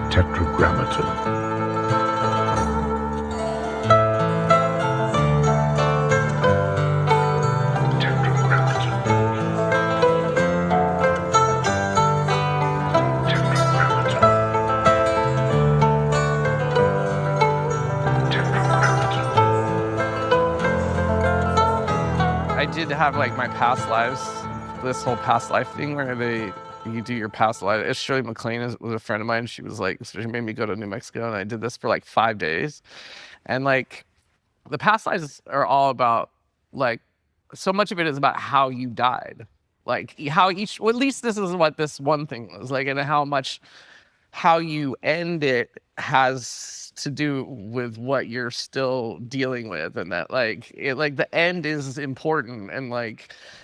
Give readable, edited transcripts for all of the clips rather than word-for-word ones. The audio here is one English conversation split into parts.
Tetragrammaton. I did have like my past lives, this whole past life thing where you do your past life. It's Shirley MacLaine was a friend of mine. She was like, so she made me go to New Mexico, and I did this for like 5 days. And like the past lives are all about like, so much of it is about how you died. Like how each, well, at least this is what this one thing was like, and how you end it has to do with what you're still dealing with, and that like the end is important, and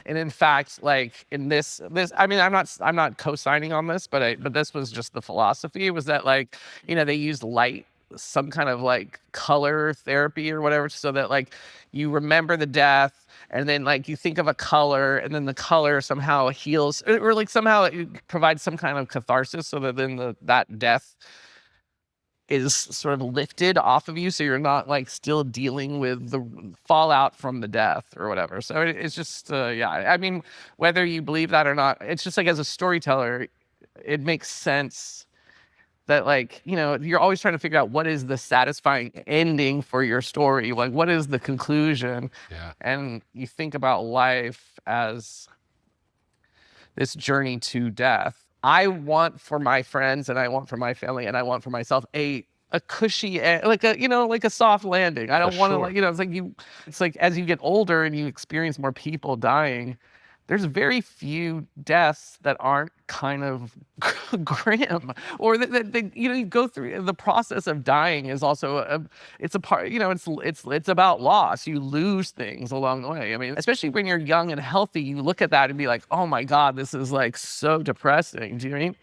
in fact, like in this I mean, I'm not co-signing on this, but this was just the philosophy, was that like, they used light, some kind of like color therapy or whatever, so that like you remember the death, and then like you think of a color, and then the color somehow heals, or like somehow it provides some kind of catharsis, so that then that death is sort of lifted off of you, so you're not like still dealing with the fallout from the death or whatever. So it's just yeah, I mean, whether you believe that or not, it's just like, as a storyteller, it makes sense that like, you're always trying to figure out what is the satisfying ending for your story, like what is the conclusion. Yeah. And you think about life as this journey to death. I want for my friends, and I want for my family, and I want for myself a cushy, like a soft landing. I don't want to, like, it's like as you get older and you experience more people dying, there's very few deaths that aren't kind of grim, or that you go through the process of dying is also it's a part, it's about loss. You lose things along the way. I mean, especially when you're young and healthy, you look at that and be like, oh my God, this is like so depressing. Do you know what I mean?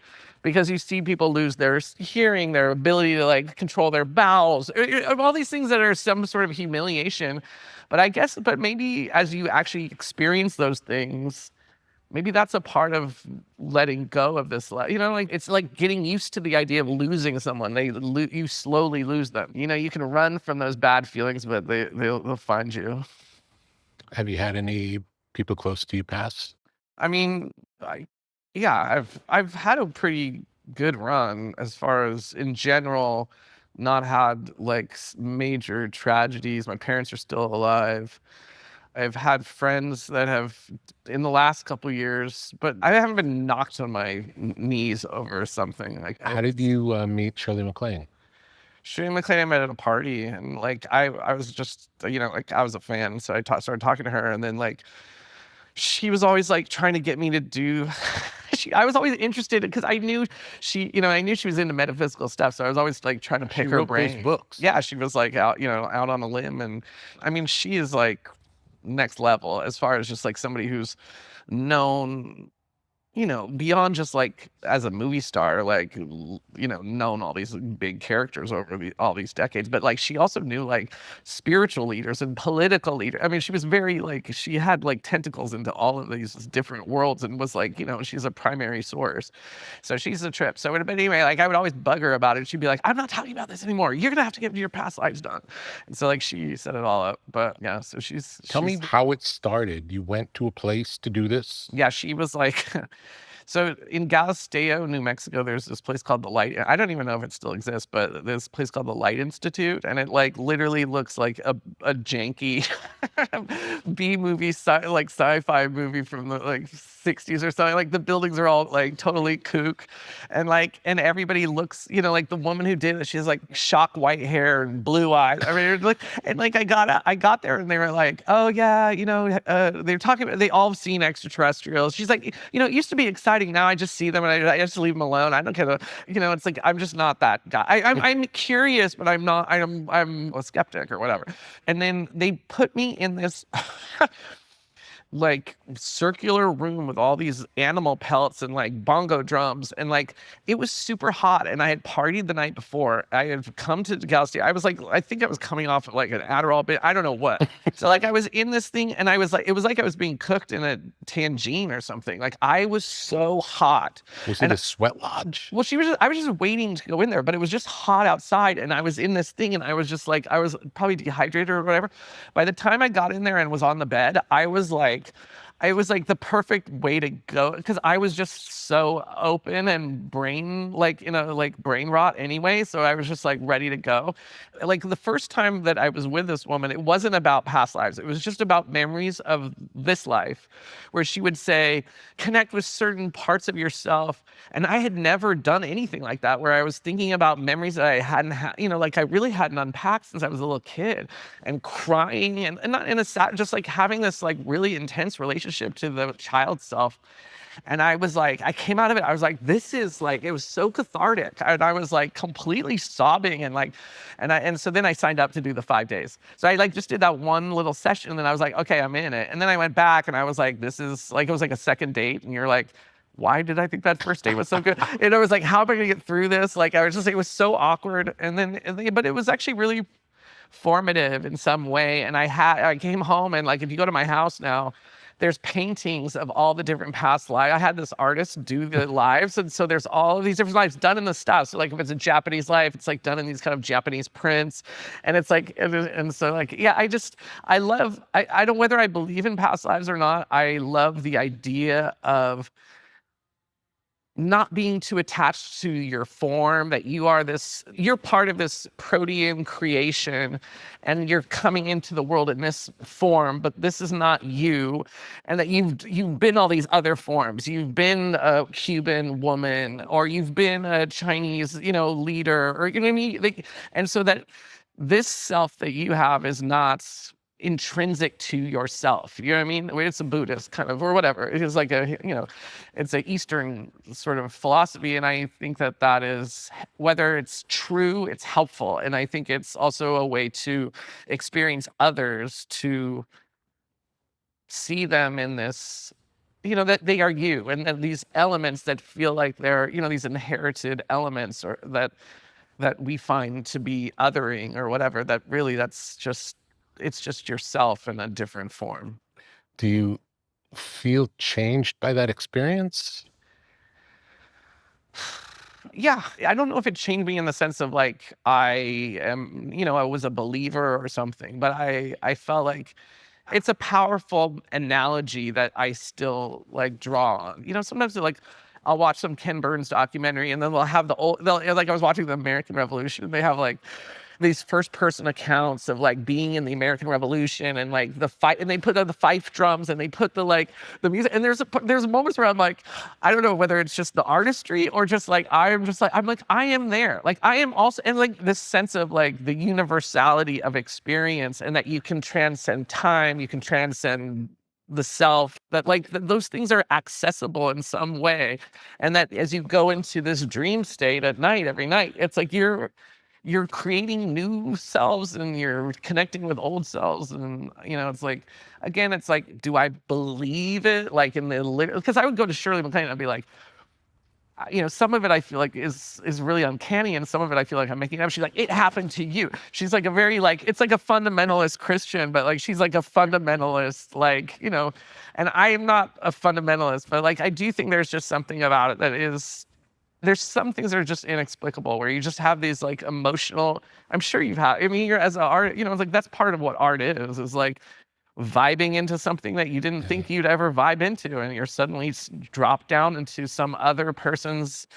Because you see people lose their hearing, their ability to like control their bowels, all these things that are some sort of humiliation. But maybe as you actually experience those things, maybe that's a part of letting go of this life. Like it's like getting used to the idea of losing someone. You slowly lose them. You can run from those bad feelings, but they'll find you. Have you had any people close to you pass? I mean, yeah, I've had a pretty good run as far as, in general, not had like major tragedies. My parents are still alive. I've had friends that have, in the last couple of years, but I haven't been knocked on my knees over something. Like, How did you meet Shirley MacLaine? Shirley MacLaine I met at a party, and like I was just, like I was a fan, so I started talking to her, and then like she was always like trying to get me to do. I was always interested because I knew I knew she was into metaphysical stuff, so I was always like trying to pick her brain. Those books. Yeah, she was like out on a limb, and I mean, she is like next level as far as just like somebody who's known, beyond just like as a movie star, like, known all these big characters over all these decades, but like she also knew like spiritual leaders and political leaders. I mean, she was very like, she had like tentacles into all of these different worlds, and was like, she's a primary source. So she's a trip. But anyway, like I would always bug her about it. She'd be like, I'm not talking about this anymore. You're gonna have to get your past lives done. And so like she set it all up. But yeah, so Tell me how it started. You went to a place to do this? Yeah, she was like, so in Galisteo, New Mexico, there's this place called the Light. I don't even know if it still exists, but there's a place called the Light Institute, and it like literally looks like a janky B movie, like sci-fi movie from the like 60s or something. Like the buildings are all like totally kook, and everybody looks, like the woman who did it, she has like shock white hair and blue eyes. I mean, I got there, and they were like, oh yeah, they're talking about, they all have seen extraterrestrials. She's like, it used to be exciting. Now I just see them and I just leave them alone. I don't care. It's like, I'm just not that guy. I'm curious, but I'm not. I'm a skeptic or whatever. And then they put me in this. like circular room with all these animal pelts and like bongo drums, and like it was super hot, and I had partied the night before. I had come to Galaxy. I was like, I think I was coming off of like an Adderall bit. I don't know what. So like I was in this thing, and I was like, it was like I was being cooked in a tangine or something. Like I was so hot. Was it And a sweat lodge? well, I was just waiting to go in there, but it was just hot outside, and I was in this thing, and I was just like, I was probably dehydrated or whatever. By the time I got in there and was on the bed, I was like the perfect way to go, because I was just so open and brain rot anyway. So I was just like ready to go. Like the first time that I was with this woman, it wasn't about past lives. It was just about memories of this life, where she would say, connect with certain parts of yourself. And I had never done anything like that, where I was thinking about memories that I hadn't had, like I really hadn't unpacked since I was a little kid, and crying and not in a sad, just like having this like really intense relationship to the child self. And I was like, I came out of it, I was like, this is like, it was so cathartic. And I was like completely sobbing, and like, and so then I signed up to do the 5 days. So I like just did that one little session, and then I was like, okay, I'm in it. And then I went back, and I was like, this is like, it was like a second date, and you're like, why did I think that first date was so good? And I was like, how am I gonna get through this? Like, I was just, it was so awkward. But it was actually really formative in some way. And I came home, and like, if you go to my house now, there's paintings of all the different past lives. I had this artist do the lives, and so there's all of these different lives done in the stuff. So like if it's a Japanese life, it's like done in these kind of Japanese prints, and it's like, and so like, yeah, I love, I don't, whether I believe in past lives or not, I love the idea of not being too attached to your form, that you're part of this protean creation, and you're coming into the world in this form, but this is not you. And that you've been all these other forms. You've been a Cuban woman, or you've been a Chinese, leader, or, you know what I mean? And so that this self that you have is not intrinsic to yourself. You know what I mean? It's a Buddhist kind of, or whatever. It is like it's an Eastern sort of philosophy. And I think that is, whether it's true, it's helpful. And I think it's also a way to experience others, to see them in this, that they are you, and that these elements that feel like they're, these inherited elements, or that we find to be othering or whatever, that really it's just yourself in a different form. Do you feel changed by that experience? Yeah, I don't know if it changed me in the sense of like I am, I was a believer or something, but I felt like it's a powerful analogy that I still like draw on. Sometimes like I'll watch some Ken Burns documentary, and then they'll have like I was watching the American Revolution. They have like these first person accounts of like being in the American Revolution, and like the fight, and they put on the fife drums, and they put the music, and there's moments where I'm like, I don't know whether it's just the artistry or just like I am there, like I am also, and like this sense of like the universality of experience, and that you can transcend time, you can transcend the self, that like those things are accessible in some way. And that as you go into this dream state at night, every night, it's like you're creating new selves, and you're connecting with old selves. And it's like, again, it's like, do I believe it, like in the, because I would go to Shirley MacLaine, and I'd be like, some of it I feel like is really uncanny, and some of it I feel like I'm making up. She's like, it happened to you. She's like a very like, it's like a fundamentalist Christian, but like she's like a fundamentalist, like, and I am not a fundamentalist, but like I do think there's just something about it that is, there's some things that are just inexplicable, where you just have these like emotional, I'm sure you've had, I mean, you're as an art, it's like, that's part of what art is like vibing into something that you didn't think you'd ever vibe into, and you're suddenly dropped down into some other person's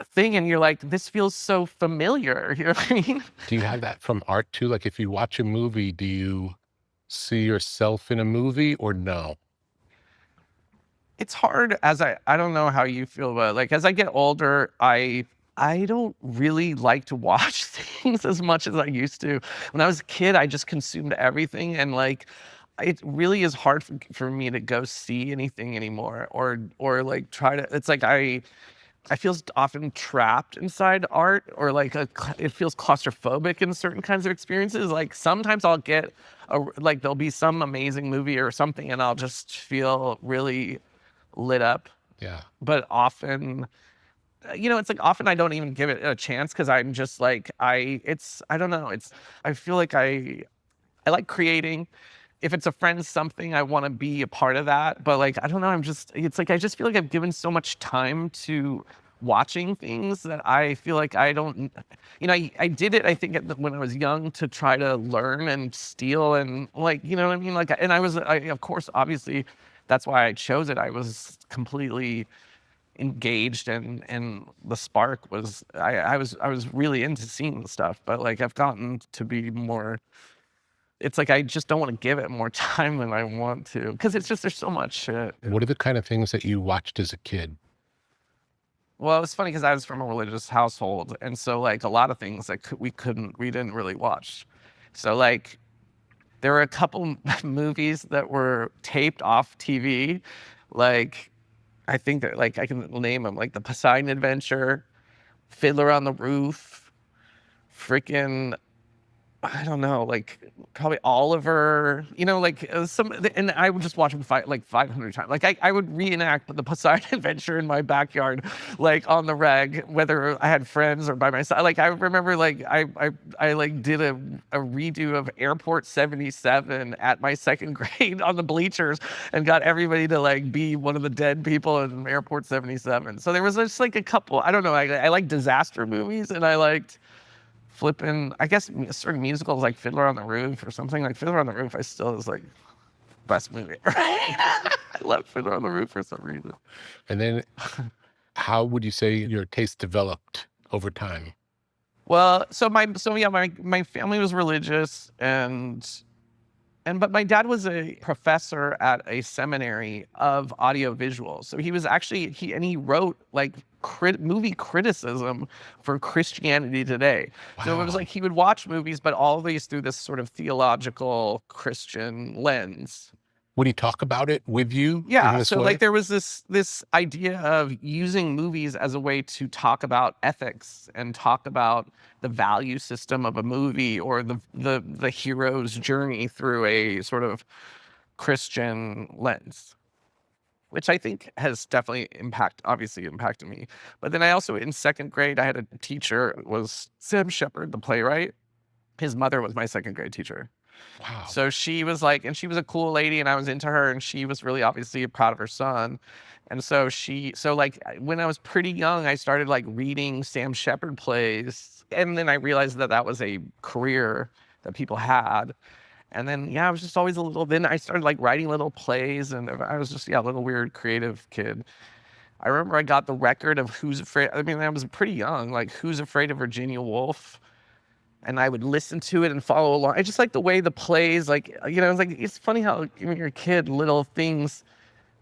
thing, and you're like, this feels so familiar. You know what I mean? Do you have that from art too? Like if you watch a movie, do you see yourself in a movie or no? It's hard, I don't know how you feel, but like as I get older, I don't really like to watch things as much as I used to. When I was a kid, I just consumed everything, and like it really is hard for me to go see anything anymore, or like try to, it's like I feel often trapped inside art, or like it feels claustrophobic in certain kinds of experiences. Like sometimes I'll get like there'll be some amazing movie or something, and I'll just feel really lit up. Yeah. But often, it's like often I don't even give it a chance because I'm just like I don't know. I feel like I like creating. If it's a friend's something, I want to be a part of that. But like, I don't know. It's like, I just feel like I've given so much time to watching things that I feel like I don't, I did it, I think when I was young to try to learn and steal and like, you know what I mean? Like, and of course, obviously that's why I chose it. I was completely engaged and the spark was, I was really into seeing stuff, but like I've gotten to be more, it's like I just don't want to give it more time than I want to because it's just there's so much shit. What are the kind of things that you watched as a kid? Well, it's funny because I was from a religious household, and so like a lot of things that we didn't really watch. So like there were a couple movies that were taped off TV, like I think that like I can name them, like The Poseidon Adventure, Fiddler on the Roof, freaking I don't know, like probably Oliver, like and I would just watch them fight like 500 times. Like I would reenact the Poseidon Adventure in my backyard, like on the reg, whether I had friends or by myself. Like I remember, like I like did a redo of Airport 77 at my second grade on the bleachers, and got everybody to like be one of the dead people in Airport 77. So there was just like a couple. I don't know. I like disaster movies, and I liked flipping, I guess certain musicals like Fiddler on the Roof or something. Like Fiddler on the Roof, I still is like best movie. Right? I love Fiddler on the Roof for some reason. And then how would you say your taste developed over time? Well, my family was religious but my dad was a professor at a seminary of audiovisual. So he was actually he wrote like movie criticism for Christianity Today. Wow. So it was like he would watch movies, but all of these through this sort of theological Christian lens. Would he talk about it with you? Yeah. So way? Like there was this idea of using movies as a way to talk about ethics and talk about the value system of a movie or the hero's journey through a sort of Christian lens, which I think has definitely obviously impacted me. But then I also, in second grade, I had a teacher, was Sam Shepard, the playwright. His mother was my second grade teacher. Wow. So she was like, and she was a cool lady, and I was into her, and she was really obviously proud of her son. And so like when I was pretty young, I started like reading Sam Shepard plays, and then I realized that that was a career that people had. And then, yeah, I was just always then I started like writing little plays, and I was just, a little weird creative kid. I remember I got the record of Who's Afraid, I mean, I was pretty young, like Who's Afraid of Virginia Woolf. And I would listen to it and follow along. I just like the way the plays, like, it's like, it's funny how when you're a kid, little things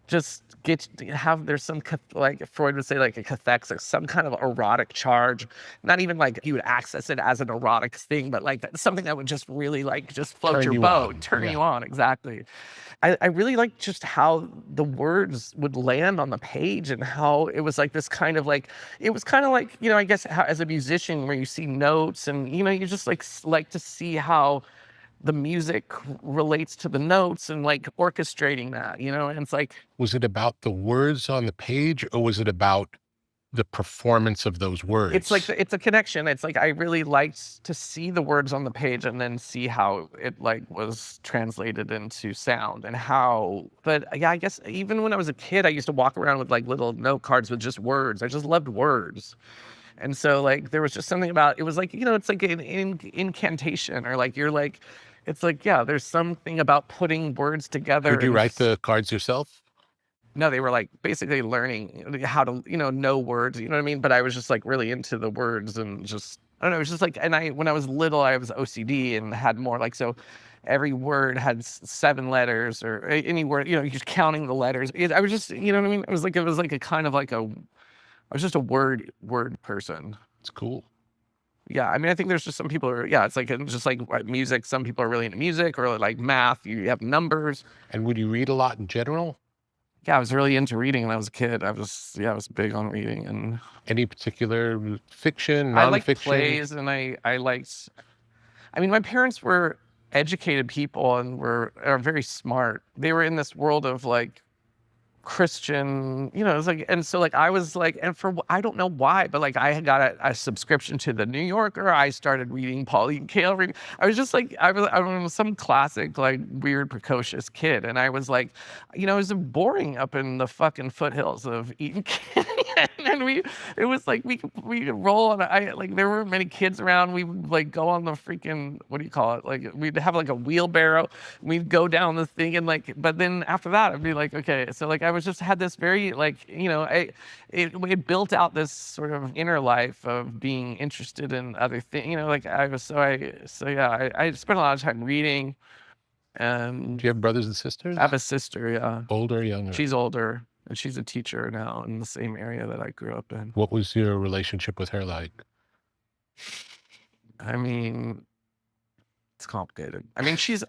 just there's some, like Freud would say, like a cathexis, some kind of erotic charge. Not even like you would access it as an erotic thing, but like something that would just really like just float your boat, turn you on. Exactly. I really like just how the words would land on the page and how it was like this kind of like, it was kind of like, I guess how, as a musician where you see notes and, you just like to see how the music relates to the notes and like orchestrating that, and it's like. Was it about the words on the page or was it about the performance of those words? It's like, it's a connection. It's like, I really liked to see the words on the page and then see how it like was translated into sound and but yeah, I guess even when I was a kid, I used to walk around with like little note cards with just words. I just loved words. And so like, there was just something about, it was like, it's like an incantation or like, it's like, yeah, there's something about putting words together. Could you write the cards yourself? No, they were like basically learning how to, know words, you know what I mean? But I was just like really into the words and just, I don't know, it was just like, and when I was little, I was OCD and had more like, so every word had 7 letters or any word, just counting the letters. I was just, you know what I mean? It was like a kind of like I was just a word person. It's cool. Yeah, I mean, I think there's just some people it's like just like music. Some people are really into music or like math. You have numbers. And would you read a lot in general? Yeah, I was really into reading when I was a kid. I was big on reading, and Any particular fiction, I liked nonfiction? plays, and I liked. I mean, my parents were educated people and are very smart. They were in this world of like Christian, you know, it's like, and so like I was like, and for I don't know why, but like I had got a subscription to the New Yorker. I started reading Pauline Kael. I was just like, I was some classic like weird precocious kid, and I was like, you know, it was boring up in the fucking foothills of Eaton Canyon, and it was like we could roll on. I like there weren't many kids around. We would like go on the freaking what do you call it? Like we'd have like a wheelbarrow. We'd go down the thing and like, but then after that, I'd be like, okay, so like I was just had this very like, you know, it built out this sort of inner life of being interested in other things, you know, like I was so yeah, I spent a lot of time reading, and Do you have brothers and sisters? I have a sister, yeah, Older or younger? she's older and she's a teacher now in the same area that I grew up in. What was your relationship with her like? I mean, it's complicated. I mean, she's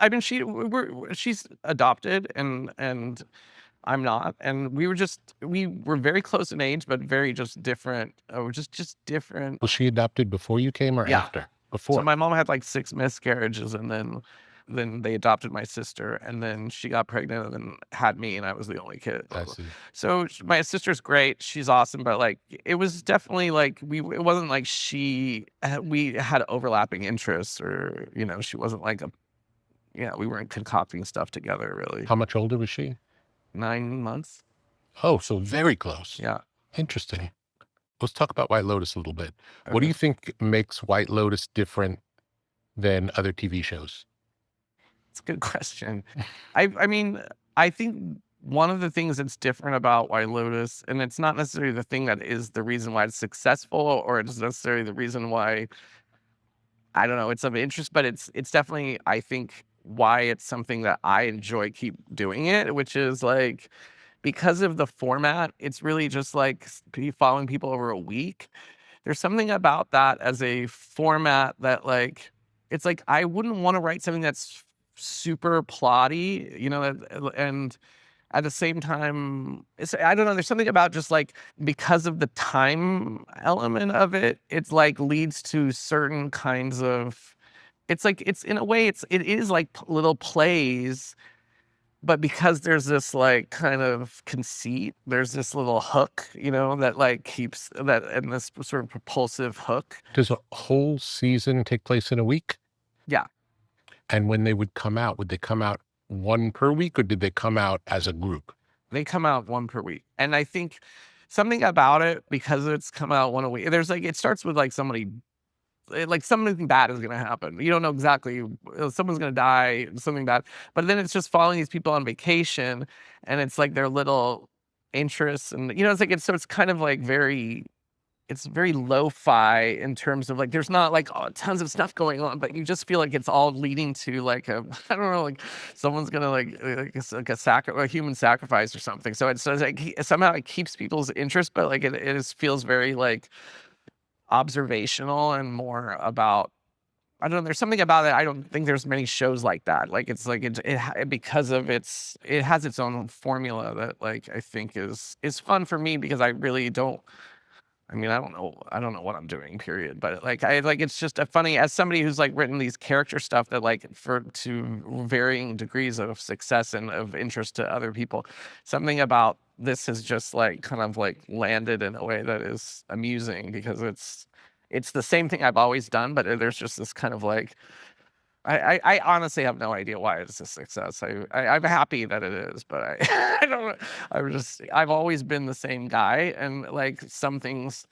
adopted and I'm not, and we were very close in age, but very just different. We're just different. Was she adopted before you came or Yeah. after? So Before. my mom had like 6 miscarriages, and then they adopted my sister, and then she got pregnant and then had me, and I was the only kid. I see. So my sister's great. She's awesome, but like it was definitely like it wasn't like we had overlapping interests, or you know, she wasn't like we weren't concocting stuff together really. How much older was she? 9 months. Oh, so very close. Yeah. Interesting. Let's talk about White Lotus a little bit. What do Okay. you think makes White Lotus different than other TV shows? It's a good question. I mean, I think one of the things that's different about White Lotus, and it's not necessarily the thing that is the reason why it's successful, or it's necessarily the reason why, I don't know, it's of interest, but it's definitely, I think, why it's something that I enjoy keep doing it, which is like because of the format, it's really just like following people over a week. There's something about that as a format that like it's like I wouldn't want to write something that's super plotty, you know, and at the same time, I don't know. There's something about just like because of the time element of it, it's like leads to certain kinds of. It's like it's in a way it is like little plays, but because there's this like kind of conceit, there's this little hook, you know, that like keeps that and this sort of propulsive hook. Does a whole season take place in a week? Yeah. And when they would come out, would they come out one per week or did they come out as a group? They come out 1 per week. And I think something about it, because it's come out 1 a week, there's like it starts with like like something bad is gonna happen. You don't know exactly. Someone's gonna die, something bad. But then it's just following these people on vacation, and it's like their little interests, and you know, it's like it's kind of like it's very lo-fi in terms of like there's not like tons of stuff going on, but you just feel like it's all leading to like a I don't know, like someone's gonna it's like a human sacrifice or something. So it's like somehow it keeps people's interest, but like it feels very like observational and more about I don't know. There's something about it. I don't think there's many shows like that. Like it's like because of it has its own formula that like I think is fun for me because I really don't. I mean, I don't know what I'm doing, period. But like, I like, it's just a funny as somebody who's like written these character stuff that like to varying degrees of success and of interest to other people. Something about this has just like kind of like landed in a way that is amusing because it's the same thing I've always done, but there's just this kind of like, I honestly have no idea why it's a success. I'm happy that it is, but I don't. I've always been the same guy, and like some things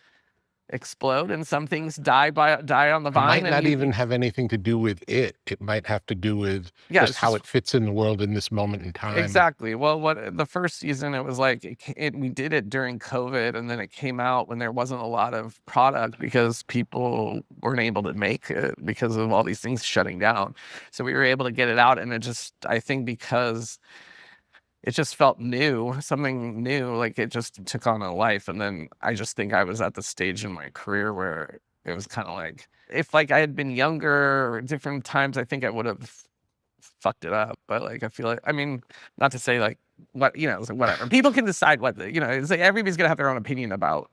explode and some things die on the It vine. might not even have anything to do with it. It might have to do with Yeah, just it's how just it fits in the world in this moment in time. exactly. Well, what the first season it was like we did it during COVID, and then it came out when there wasn't a lot of product because people weren't able to make it because of all these things shutting down. So we were able to get it out, and it just I think because it just felt new, something new, like it just took on a life. And then I just think I was at the stage in my career where it was kind of like if like I had been younger or different times, I think I would have fucked it up. But like I feel like I mean, not to say like what, it's like, whatever. People can decide what it's like everybody's gonna have their own opinion about,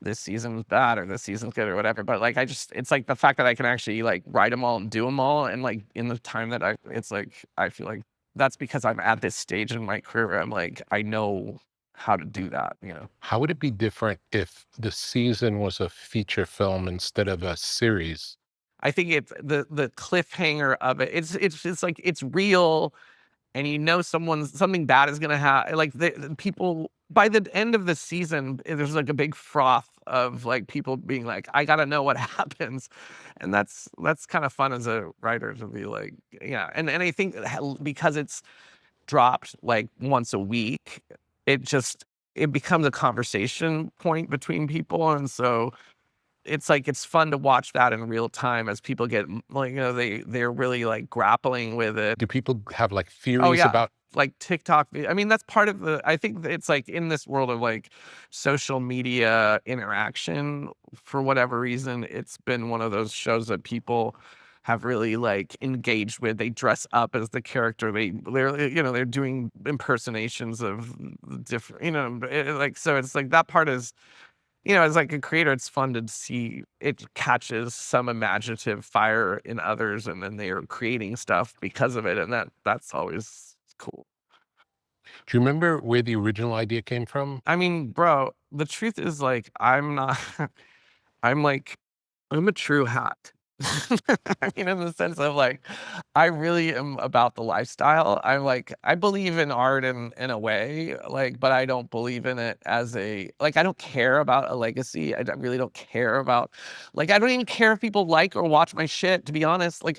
this season's bad or this season's good or whatever. But like, it's like the fact that I can actually like write them all and do them all, and like in the time that it's like I feel like that's because I'm at this stage in my career where I'm like I know how to do that. How would it be different if the season was a feature film instead of a series? I think it's the cliffhanger of it. It's like it's real, and something bad is gonna happen. Like the people by the end of the season, there's like a big froth of like people being like, I gotta know what happens, and that's kind of fun as a writer to be like, yeah. And I think because it's dropped like once a week, it becomes a conversation point between people, and so it's like it's fun to watch that in real time as people get like they're really like grappling with it. Do people have like Oh theories yeah, about? like TikTok. I mean, that's part of I think that it's like in this world of like social media interaction, for whatever reason, it's been one of those shows that people have really like engaged with. They dress up as the character. They're doing impersonations of different, like, so it's like that part is, as like a creator, it's fun to see it catches some imaginative fire in others, and then they are creating stuff because of it, and that's always cool. Do you remember where the original idea came from? I mean, bro, the truth is like I'm not I'm like I'm a true hack. I mean, in the sense of like, I really am about the lifestyle. I believe in art in a way, like, but I don't believe in it as I don't care about a legacy. Really don't care about, like, I don't even care if people like or watch my shit, to be honest. Like,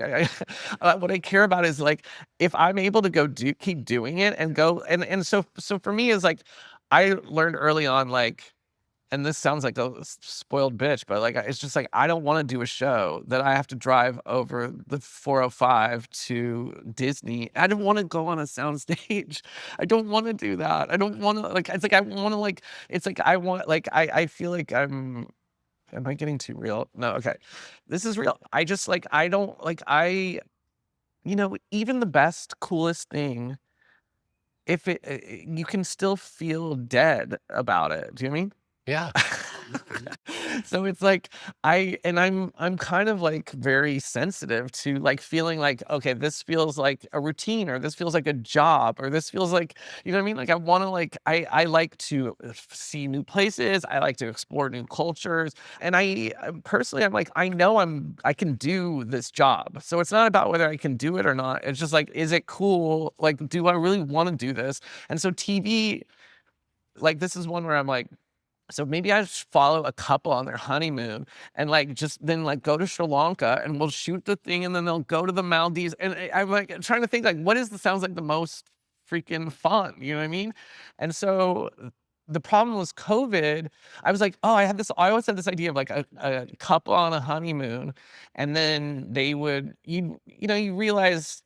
what I care about is like, if I'm able to keep doing it and go, and so for me is like, I learned early on, like, and this sounds like a spoiled bitch, but like it's just like I don't want to do a show that I have to drive over the 405 to Disney. I don't want to go on a soundstage. I don't want to do that. I don't want to like. It's like I want to like. It's like I want like I feel like I'm. Am I getting too real? No. Okay, this is real. I just like I don't like I. Even the best, coolest thing, if you can still feel dead about it. Do you know what I mean? Yeah. So it's like I'm kind of like very sensitive to like feeling like, okay, this feels like a routine, or this feels like a job, or this feels like, you know what I mean? Like I want to like I like to see new places. I like to explore new cultures. And personally I'm like, I know I can do this job. So it's not about whether I can do it or not. It's just like, is it cool? Like, do I really want to do this? And so TV, like this is one where I'm like, so maybe I just follow a couple on their honeymoon and like just then like go to Sri Lanka and we'll shoot the thing, and then they'll go to the Maldives. And I'm like trying to think like sounds like the most freaking fun, you know what I mean? And so the problem was COVID. I was like, oh, I always had this idea of like a couple on a honeymoon, and then they would you realize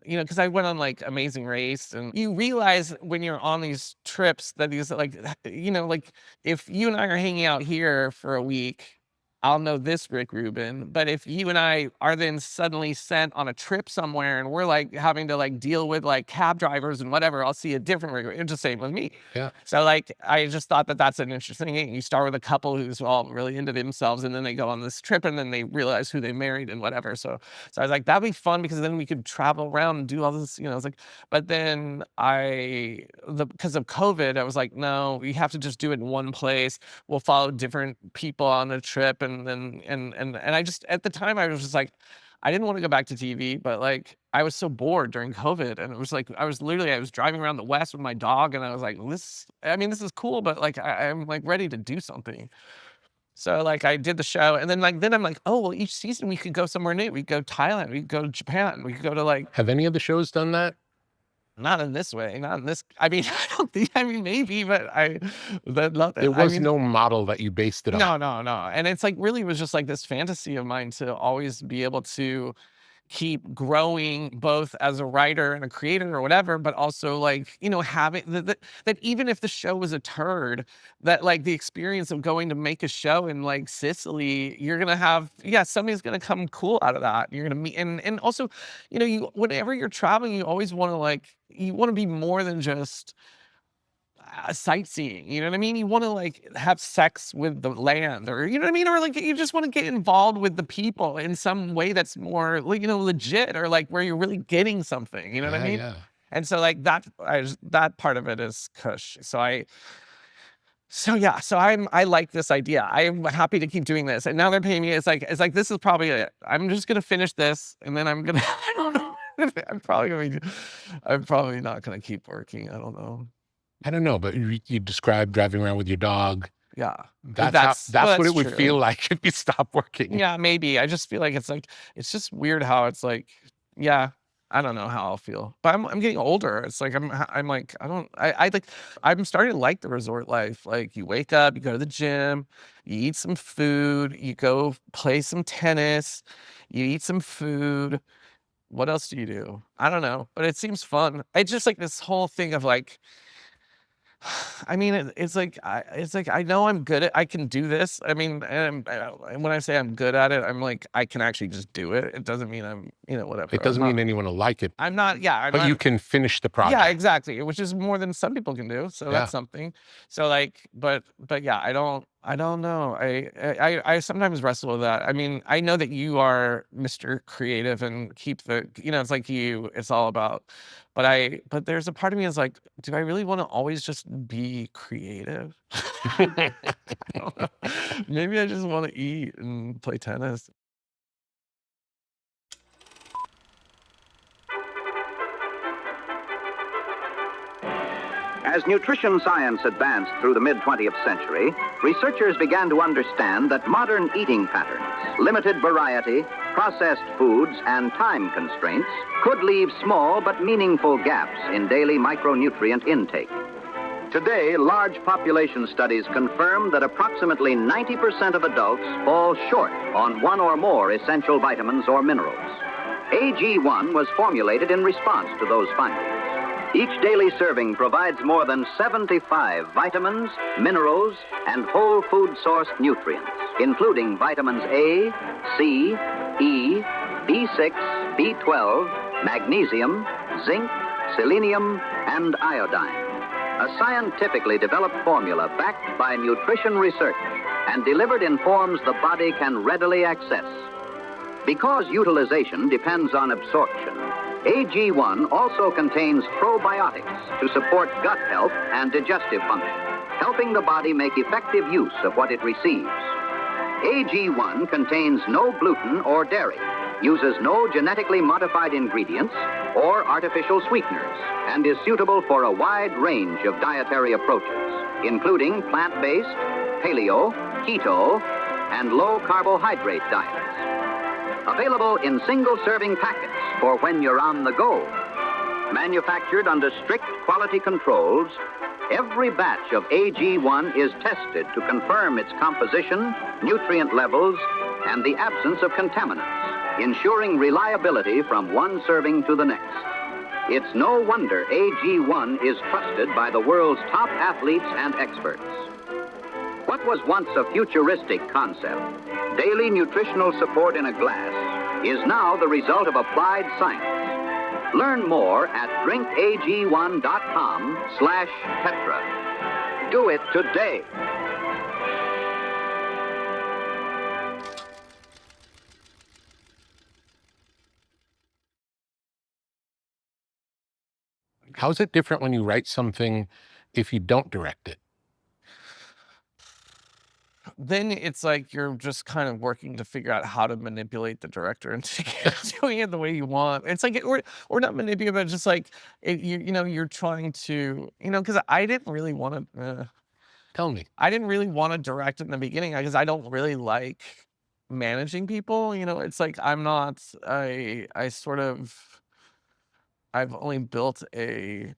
because I went on like Amazing Race, and you realize when you're on these trips that these like, like if you and I are hanging out here for a week, I'll know this Rick Rubin. But if you and I are then suddenly sent on a trip somewhere and we're like having to like deal with like cab drivers and whatever, I'll see a different Rick Rubin. It's the same with me. Yeah. So like, I just thought that that's an interesting thing. You start with a couple who's all really into themselves, and then they go on this trip, and then they realize who they married and whatever. So I was like, that'd be fun because then we could travel around and do all this, I was like, but then because of COVID, I was like, no, we have to just do it in one place. We'll follow different people on the trip. And then, and I just, at the time I was just like, I didn't want to go back to TV, but like I was so bored during COVID, and it was like I was driving around the West with my dog, and I was like, this is cool, but like I'm like ready to do something. So like I did the show, and then I'm like, oh well, each season we could go somewhere new. We could go to Thailand, we could go to Japan, we could go to like, Have any of the shows done that? not in this way, not in this. I mean, I don't think. I mean, maybe, but that nothing. There I was mean, no model that you based it on. no, no, no. And it's like really was just like this fantasy of mine to always be able to, keep growing both as a writer and a creator or whatever, but also like, you know, having that even if the show was a turd, that like the experience of going to make a show in like Sicily, you're gonna have, yeah, something's gonna come cool out of that. You're gonna meet, and also, you know, you whenever you're traveling, you always want to like, you want to be more than just sightseeing, you know what I mean? You want to like have sex with the land, or you know what I mean, or like you just want to get involved with the people in some way that's more, like, you know, legit, or like where you're really getting something, you know what I mean? Yeah. And so like that part of it is cush. So yeah, so I like this idea. I'm happy to keep doing this, and now they're paying me. It's like this is probably it. I'm just gonna finish this, and then I'm gonna I don't know. I'm probably not gonna keep working. I don't know. I don't know, but you described driving around with your dog. Yeah. That's Well, what that's it would true. feel like if you stopped working. Yeah, maybe. I just feel like it's just weird how it's like, yeah, I don't know how I'll feel. But I'm getting older. It's like I'm like, I like, I'm starting to like the resort life. Like you wake up, you go to the gym, you eat some food, you go play some tennis, you eat some food. What else do you do? I don't know, but it seems fun. It's just like this whole thing of like, I mean, it's like I know I'm good at, I can do this. I mean, and when I say I'm good at it, I'm like I can actually just do it. It doesn't mean I'm, you know, whatever. It doesn't mean anyone will like it, I'm not. Yeah, I'm but not. you can finish the Yeah, project. exactly. Which is more than some people can do. So Yeah. that's something. So like, but yeah, I don't know. I sometimes wrestle with that. I mean, I know that you are Mr. Creative and keep the, you know, it's like you, it's all about, but there's a part of me is like, do I really want to always just be creative? I don't know. Maybe I just want to eat and play tennis. As nutrition science advanced through the mid-20th century, researchers began to understand that modern eating patterns, limited variety, processed foods, and time constraints could leave small but meaningful gaps in daily micronutrient intake. Today, large population studies confirm that approximately 90% of adults fall short on one or more essential vitamins or minerals. AG1 was formulated in response to those findings. Each daily serving provides more than 75 vitamins, minerals, and whole food sourced nutrients, including vitamins A, C, E, B6, B12, magnesium, zinc, selenium, and iodine. A scientifically developed formula backed by nutrition research and delivered in forms the body can readily access. Because utilization depends on absorption, AG1 also contains probiotics to support gut health and digestive function, helping the body make effective use of what it receives. AG1 contains no gluten or dairy, uses no genetically modified ingredients or artificial sweeteners, and is suitable for a wide range of dietary approaches, including plant-based, paleo, keto, and low-carbohydrate diets. Available in single-serving packets for when you're on the go. Manufactured under strict quality controls, every batch of AG1 is tested to confirm its composition, nutrient levels, and the absence of contaminants, ensuring reliability from one serving to the next. It's no wonder AG1 is trusted by the world's top athletes and experts. What was once a futuristic concept, daily nutritional support in a glass, is now the result of applied science. Learn more at drinkag1.com/Petra. Do it today. How's it different when you write something if you don't direct it? Then it's like you're just kind of working to figure out how to manipulate the director into doing it the way you want. It's like, or not manipulate, but just like you know, you're trying to, you know, because I didn't really want to. Tell me. I didn't really want to direct in the beginning because I don't really like managing people. You know, it's like I'm not. I sort of. I've only built a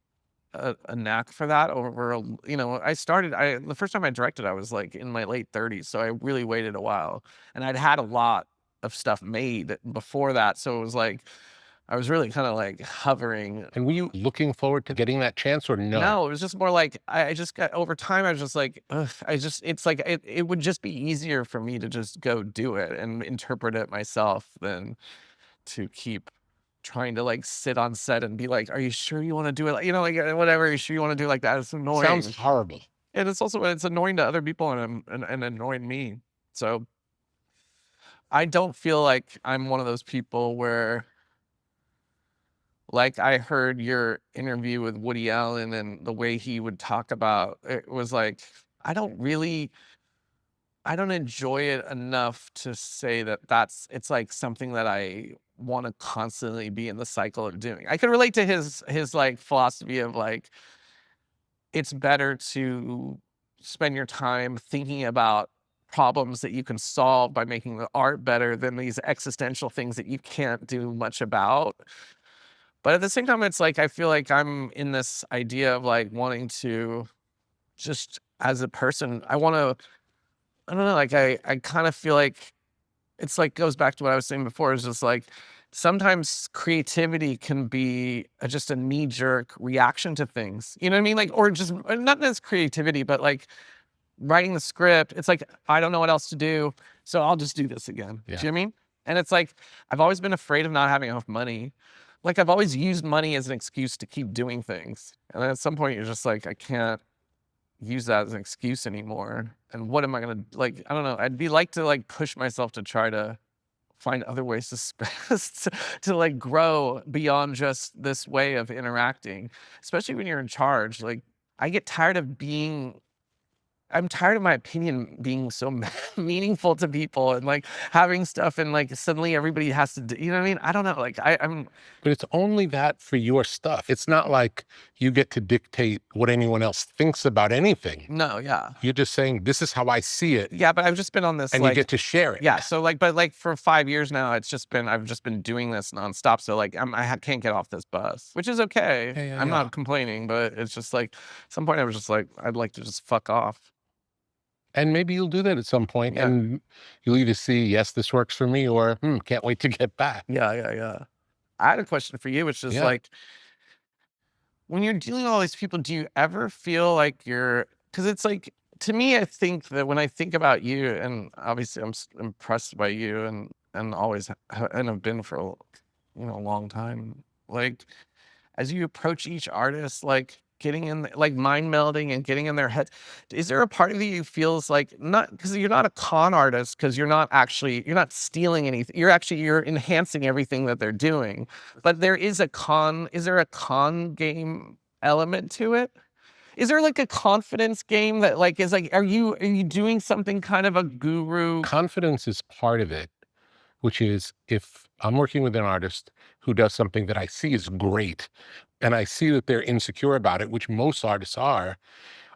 knack for that over you know, the first time I directed I was like in my late 30s, so I really waited a while, and I'd had a lot of stuff made before that. So it was like, I was really kind of like hovering. And were you looking forward to getting that chance or no? No, it was just more like, I just got, over time, I was just like, ugh, it's like, it would just be easier for me to just go do it and interpret it myself than to keep trying to like sit on set and be like, are you sure you want to do it? Like, you know, like whatever, are you sure you want to do it like that? It's annoying. Sounds horrible. And it's also, it's annoying to other people and annoying me. So I don't feel like I'm one of those people where, like, I heard your interview with Woody Allen and the way he would talk about it was like, I don't enjoy it enough to say that it's like something that I want to constantly be in the cycle of doing. I could relate to his like philosophy of like, it's better to spend your time thinking about problems that you can solve by making the art better than these existential things that you can't do much about. But at the same time, it's like, I feel like I'm in this idea of like wanting to just, as a person, I don't know, like I kind of feel like it's like, goes back to what I was saying before. It's just like, sometimes creativity can be just a knee-jerk reaction to things. You know what I mean? Like, or just not as creativity, but like writing the script. It's like, I don't know what else to do, so I'll just do this again. Yeah. Do you know what I mean? And it's like, I've always been afraid of not having enough money. Like, I've always used money as an excuse to keep doing things. And then at some point, you're just like, I can't use that as an excuse anymore. And what am I gonna, like, I don't know. I'd be like to like push myself to try to find other ways to like grow beyond just this way of interacting, especially when you're in charge. Like, I get tired of I'm tired of my opinion being so meaningful to people and like having stuff and like suddenly everybody has to do, you know what I mean? I don't know. Like I'm, But it's only that for your stuff. It's not like you get to dictate what anyone else thinks about anything. no, yeah. You're just saying, this is how I see it. Yeah, but I've just been on this, And like, you get to share it. yeah. So like, but like for 5 years now, I've just been doing this nonstop. So like, can't get off this bus, which is okay. Yeah, I'm yeah. not complaining, but it's just like, at some point I was just like, I'd like to just fuck off. And maybe you'll do that at some point, Yeah. and you'll either see, yes, this works for me, or can't wait to get back. Yeah. I had a question for you, which is Yeah. like, when you're dealing with all these people, do you ever feel like because it's like, to me, I think that when I think about you, and obviously I'm impressed by you and always and have been for a long time, like, as you approach each artist, like getting in, like mind melding and getting in their head, is there a part of you feels like, not because you're not a con artist, because you're not stealing anything, you're enhancing everything that they're doing, but is there a con game element to it? Is there like a confidence game that like is like, are you doing something kind of a guru? Confidence is part of it, which is if I'm working with an artist who does something that I see is great, and I see that they're insecure about it, which most artists are,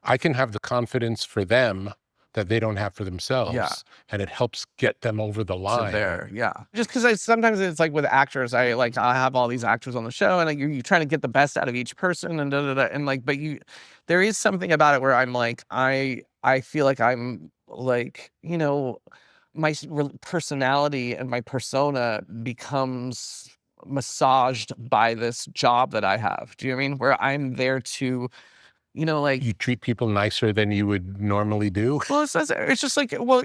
I can have the confidence for them that they don't have for themselves. Yeah. And it helps get them over the line. There, yeah. Just because sometimes it's like with actors, I have all these actors on the show, and like, you're trying to get the best out of each person, and and like, but there is something about it where I'm like, I feel like I'm like, my personality and my persona becomes massaged by this job that I have. Do you know what I mean? Where I'm there to, like, You treat people nicer than you would normally do. well, it's just like, well,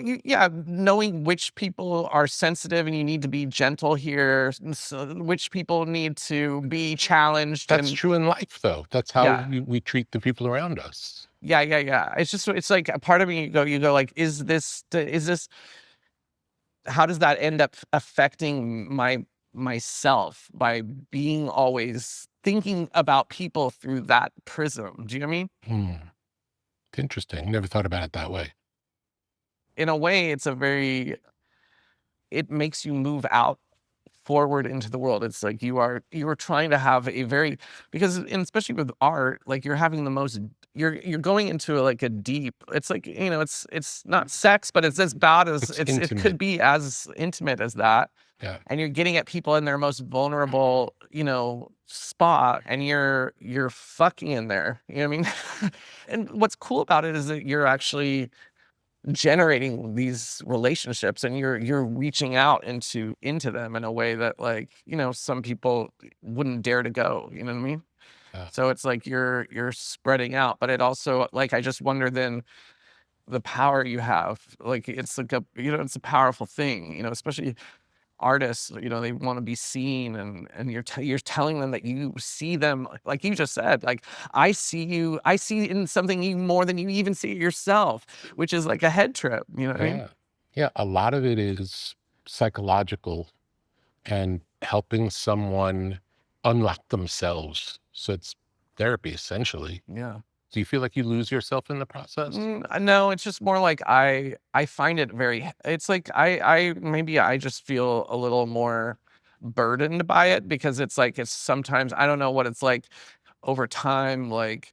knowing which people are sensitive and you need to be gentle here, so which people need to be challenged. That's and true in life, though. That's how Yeah. we treat the people around us. Yeah. It's like a part of me, you go like, is this, how does that end up affecting myself by being always thinking about people through that prism? Do you know what I mean? It's interesting. Never thought about it that way. In a way, it makes you move out forward into the world. It's like you are trying to have because, and especially with art, like you're going into like a deep, it's like, it's not sex, but it's as bad as It's it intimate. could be as intimate as that. Yeah. And you're getting at people in their most vulnerable, spot, and you're fucking in there. You know what I mean? And what's cool about it is that you're actually generating these relationships, and you're reaching out into them in a way that, like, some people wouldn't dare to go, you know what I mean? Yeah. So it's like you're spreading out, but it also, like, I just wonder then the power you have, like, it's like it's a powerful thing, especially artists, they want to be seen, and you're telling them that you see them, like you just said, like, I see in something you more than you even see it yourself, which is like a head trip, you know what I mean? Yeah. Yeah. A lot of it is psychological and helping someone unlock themselves. So it's therapy essentially. Yeah. Do you feel like you lose yourself in the process? No, it's just more like I find it very, it's like I maybe I just feel a little more burdened by it, because it's like, it's sometimes I don't know what it's like over time, like,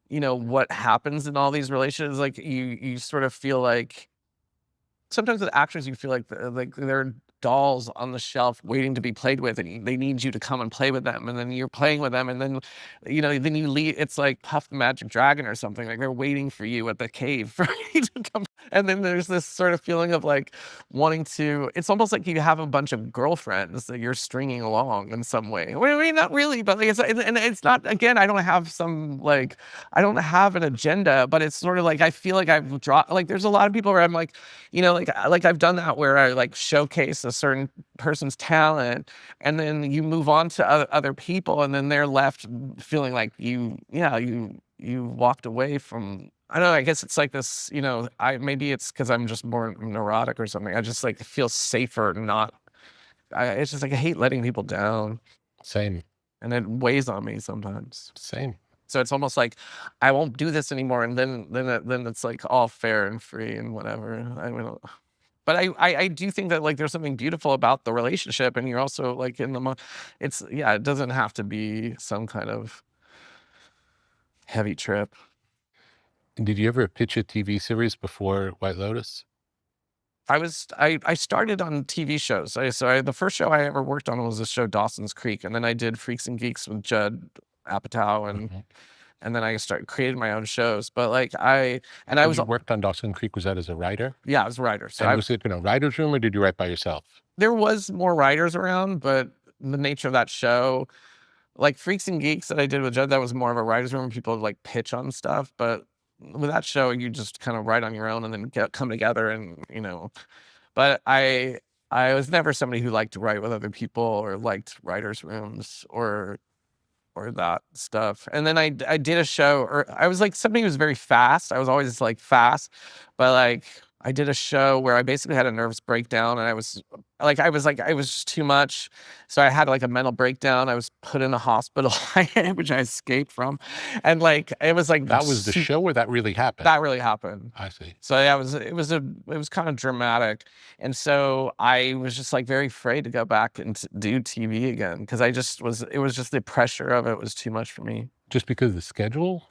what happens in all these relationships, like, you sort of feel like sometimes with actors, you feel like like they're dolls on the shelf waiting to be played with, and they need you to come and play with them, and then you're playing with them, and then then you leave. It's like Puff the Magic Dragon or something. Like, they're waiting for you at the cave for you to come. And then there's this sort of feeling of like wanting to. It's almost like you have a bunch of girlfriends that you're stringing along in some way. Well, I mean, not really, but like, and it's not. Again, I don't have some, like, I don't have an agenda, but it's sort of like I feel like I've dropped. Like, there's a lot of people where I'm like, like I've done that where I like showcase a certain person's talent, and then you move on to other people, and then they're left feeling like you walked away from. I don't know. I guess it's like this. Maybe it's because I'm just more neurotic or something. I just like feel safer not. It's just like I hate letting people down, Same. and it weighs on me sometimes. Same. So it's almost like I won't do this anymore, and then it's like all fair and free and whatever. I mean, but I do think that, like, there's something beautiful about the relationship, and you're also like in the it's, yeah, it doesn't have to be some kind of heavy trip. Did you ever pitch a TV series before White Lotus? I started on TV shows. The first show I ever worked on was the show Dawson's Creek, and then I did Freaks and Geeks with Judd Apatow, and then I created my own shows. But like I When was, you worked on Dawson Creek, was that as a writer? yeah, I was a writer. So And was it in a writer's room, or did you write by yourself? there was more writers around, but the nature of that show, like Freaks and Geeks that I did with Judd, that was more of a writer's room. People would like pitch on stuff, but with that show, you just kind of write on your own and then come together, and But I was never somebody who liked to write with other people or liked writers' rooms or that stuff. And then I did a show, or I was like somebody who was very fast. I was always like fast, but like I did a show where I basically had a nervous breakdown, and I was it was just too much. So I had like a mental breakdown. I was put in a hospital, which I escaped from, and like it was like That was the show, or that really happened? that really happened. I see. So yeah, it was kind of dramatic, and so I was just like very afraid to go back and do TV again, because it was just the pressure of it was too much for me. Just because of the schedule?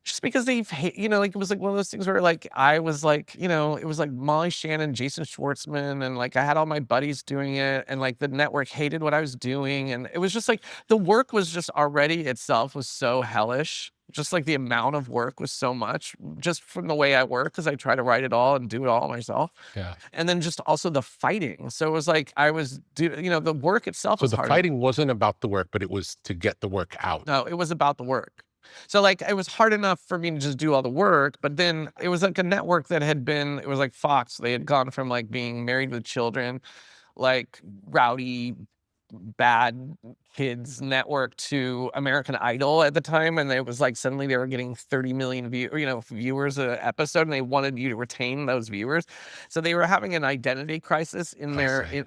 Just because like it was like one of those things where like I was like, it was like Molly Shannon, Jason Schwartzman, and like I had all my buddies doing it, and like the network hated what I was doing, and it was just like the work was just already itself was so hellish. Just like the amount of work was so much, just from the way I work, because I try to write it all and do it all myself. Yeah. And then just also the fighting. So it was like I was the work itself So was the hard. fighting wasn't about the work, but it was to get the work out. No, it was about the work. So like it was hard enough for me to just do all the work, but then it was like a network that it was like Fox. They had gone from like being Married with Children, like rowdy, bad kids network, to American Idol at the time, and it was like suddenly they were getting 30 million viewers a episode, and they wanted you to retain those viewers. So they were having an identity crisis in